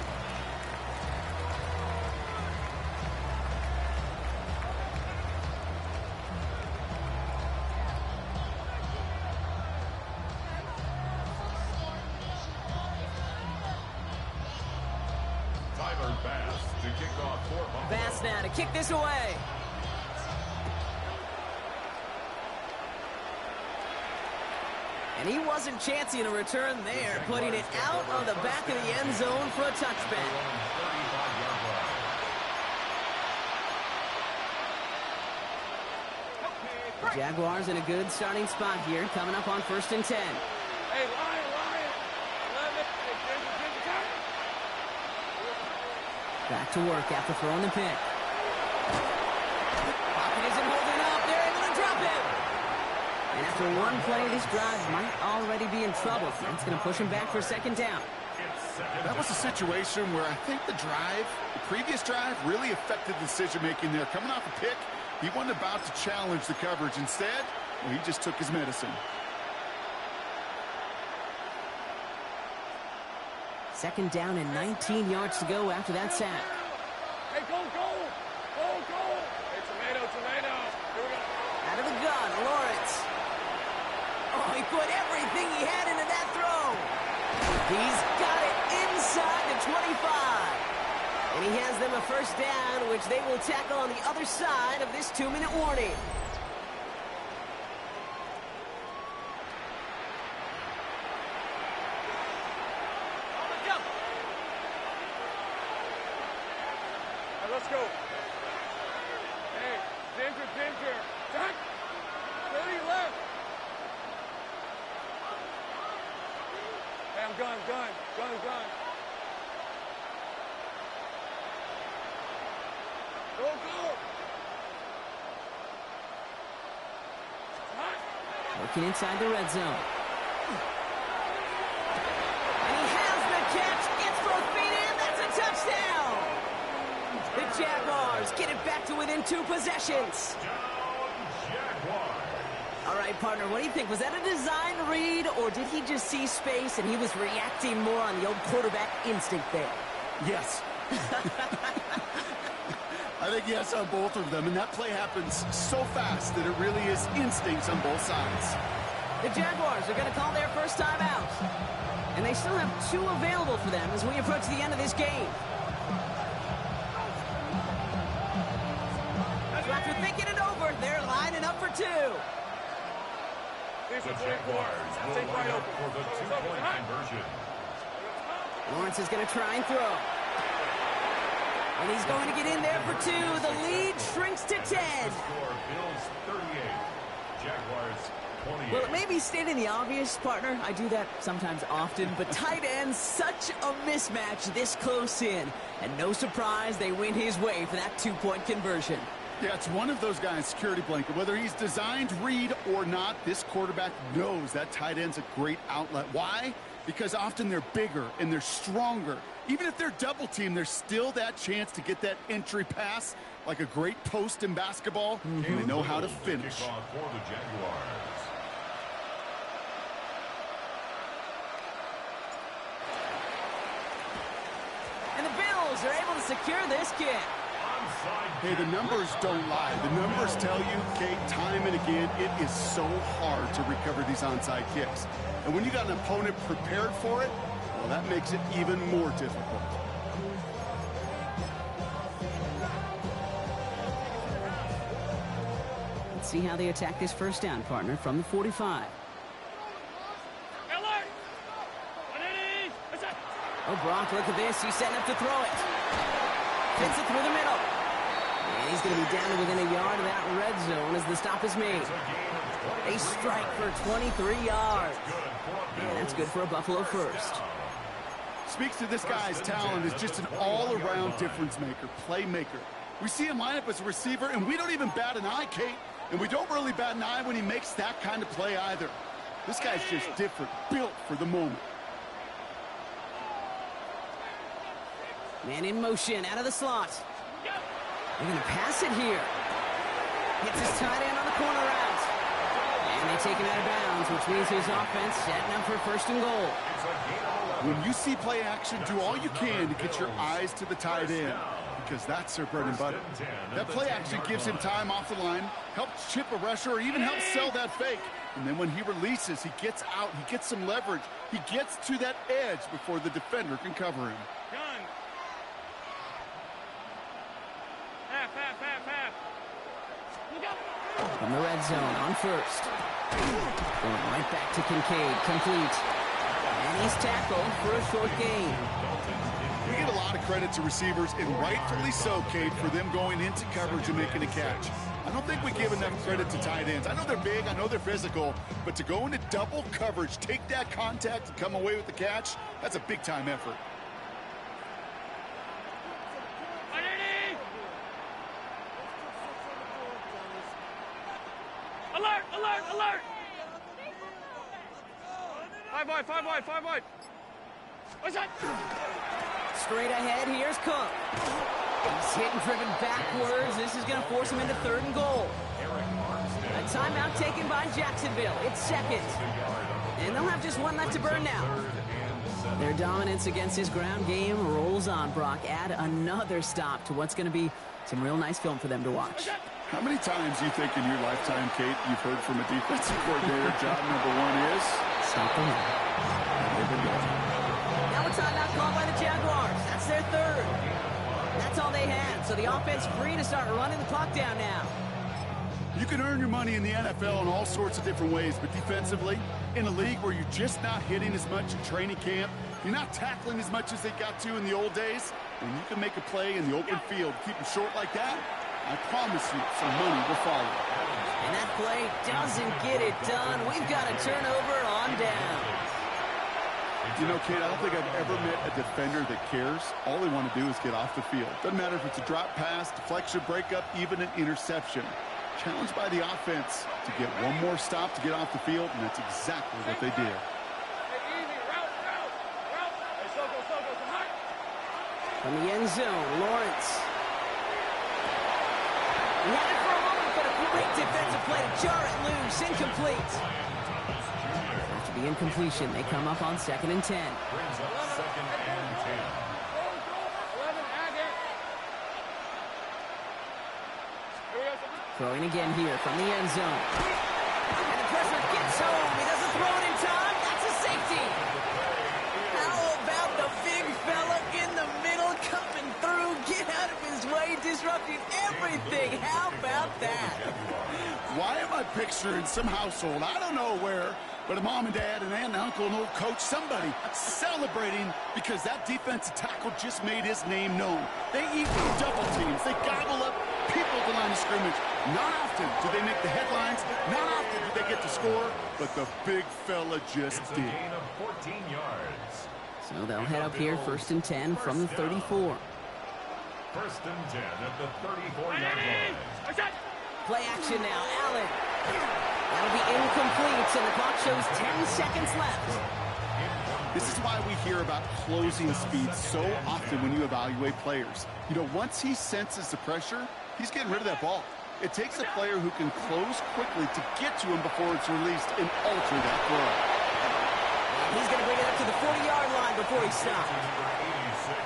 Bass now to kick this away. And he wasn't chancing a return there, putting it out of the back of the end zone for a touchback. The Jaguars in a good starting spot here, coming up on 1st and 10. Hey, Lion! Back to work after throwing the pick. Pocket isn't holding up. They're able to drop it. And after one play, this drive might already be in trouble. That's going to push him back for 2nd down. That was a situation where I think the previous drive, really affected the decision-making there. Coming off a pick, he wasn't about to challenge the coverage. Instead, well, he just took his medicine. 2nd down and 19 yards to go after that sack. Hey, go! Hey, tomato! Here we go. Out of the gun, Lawrence. Oh, he put everything he had into that throw. He's got it inside the 25. And he has them a 1st down, which they will tackle on the other side of this 2-minute warning. Let's go. Hey, Ginger. Jack. To your left. Hey, I'm gun. Go. Working inside the red zone. And he has the catch. Gets both feet in. That's a touchdown. The Jaguars get it back to within 2 possessions. All right, partner, what do you think? Was that a design read, or did he just see space and he was reacting more on the old quarterback instinct there? Yes. I think yes on both of them, and that play happens so fast that it really is instincts on both sides. The Jaguars are going to call their first time out, and they still have 2 available for them as we approach the end of this game. So after thinking it over, they're lining up for 2. The Jaguars will line up for the 2-point conversion. Lawrence is going to try and throw. And he's going to get in there for 2. The lead shrinks to 10. Bills 38, Jaguars 28. Well, it may be stating the obvious, partner. I do that sometimes often, but tight ends, such a mismatch this close in. And no surprise, they win his way for that 2-point conversion. Yeah, it's one of those guys, security blanket. Whether he's designed read or not, this quarterback knows that tight end's a great outlet. Why? Because often they're bigger and they're stronger. Even if they're double teamed, there's still that chance to get that entry pass, like a great post in basketball, and they know how to finish. For the Jaguars. And the Bills are able to secure this kick. Hey, the numbers don't lie. The numbers tell you, Kate, time and again, it is so hard to recover these onside kicks. And when you got an opponent prepared for it, well, that makes it even more difficult. Let's see how they attack this first down, partner, from the 45. Oh, Brock, look at this. He's setting up to throw it. Fits it through the middle. And he's going to be down to within a yard of that red zone as the stop is made. A strike for 23 yards. And that's good for a Buffalo first. Speaks to this guy's talent as just an all-around difference maker, playmaker. We see him line up as a receiver, and we don't even bat an eye, Kate. And we don't really bat an eye when he makes that kind of play either. This guy's just different, built for the moment. Man in motion, out of the slot. They're going to pass it here. Hits his tight end on the corner route. And they take him out of bounds, which means his offense setting up for first and goal. When you see play action, do all you can to get your eyes to the tight end, because that's their bread and butter. That play action gives him time off the line, helps chip a rusher, or even helps sell that fake. And then when he releases, he gets out, he gets some leverage. He gets to that edge before the defender can cover him. From the red zone on first. Going right back to Kincaid, complete. And he's tackled for a short gain. We get a lot of credit to receivers, and rightfully so, Kate, for them going into coverage and making a catch. I don't think we give enough credit to tight ends. I know they're big, I know they're physical, but to go into double coverage, take that contact, and come away with the catch, that's a big-time effort. Alert! Alert! Alert! 5 wide, 5 wide, 5 wide. What's that? Straight ahead, here's Cook. He's hit and driven backwards. This is going to force him into third and goal. A timeout taken by Jacksonville. It's second. And they'll have just one left to burn now. Their dominance against his ground game rolls on, Brock. Add another stop to what's going to be some real nice film for them to watch. How many times do you think in your lifetime, Kate, you've heard from a defensive coordinator, job number one is? Stop the run. Now a timeout called by the Jaguars. That's their third. That's all they had, so the offense free to start running the clock down now. You can earn your money in the NFL in all sorts of different ways, but defensively, in a league where you're just not hitting as much in training camp, you're not tackling as much as they got to in the old days, when you can make a play in the open field, keep them short like that, I promise you some money will follow. And that play doesn't get it done. We've got a turnover on down. You know, Kate, I don't think I've ever met a defender that cares. All they want to do is get off the field. Doesn't matter if it's a drop pass, deflection, breakup, even an interception. Challenged by the offense to get one more stop to get off the field, and that's exactly what they did. From the end zone, Lawrence. He had it for a moment, but a great defensive play to jar it loose. Incomplete. After the incompletion, they come up on 2nd and 10. Brings up 2nd and 10. Throwing again here from the end zone. And the pressure gets home. He doesn't throw it in time. That's a safety. How about the big fella in the middle coming through? Get out of his way, disrupting everything. How about that? Why am I picturing some household, I don't know where, but a mom and dad, an aunt and uncle, an old coach, somebody celebrating because that defensive tackle just made his name known. They eat double teams. They gobble up people at the line of scrimmage. Not often do they make the headlines. Not often do they get to score, but the big fella just It's a did. gain of 14 yards. So they'll head up here 1st and 10 from the 34. First and 10 at the 34-yard line. Play action now, Allen. That'll be incomplete, and the clock shows 10 seconds left. This is why we hear about closing speed so often when you evaluate players. You know, once he senses the pressure, he's getting rid of that ball. It takes a player who can close quickly to get to him before it's released and alter that throw. He's going to bring it up to the 40-yard line before he stops.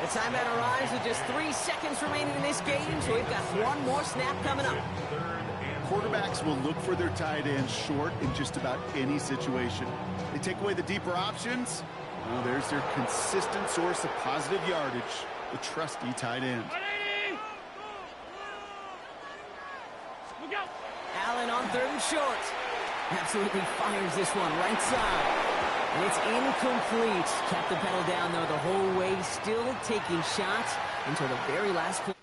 The timeout arrives with just 3 seconds remaining in this game, so we've got one more snap coming up. Quarterbacks will look for their tight end short in just about any situation. They take away the deeper options. Well, there's their consistent source of positive yardage, the trusty tight end. Allen on 3rd and short. Absolutely fires this one right side. And it's incomplete. Kept the pedal down, though, the whole way, still taking shots until the very last play.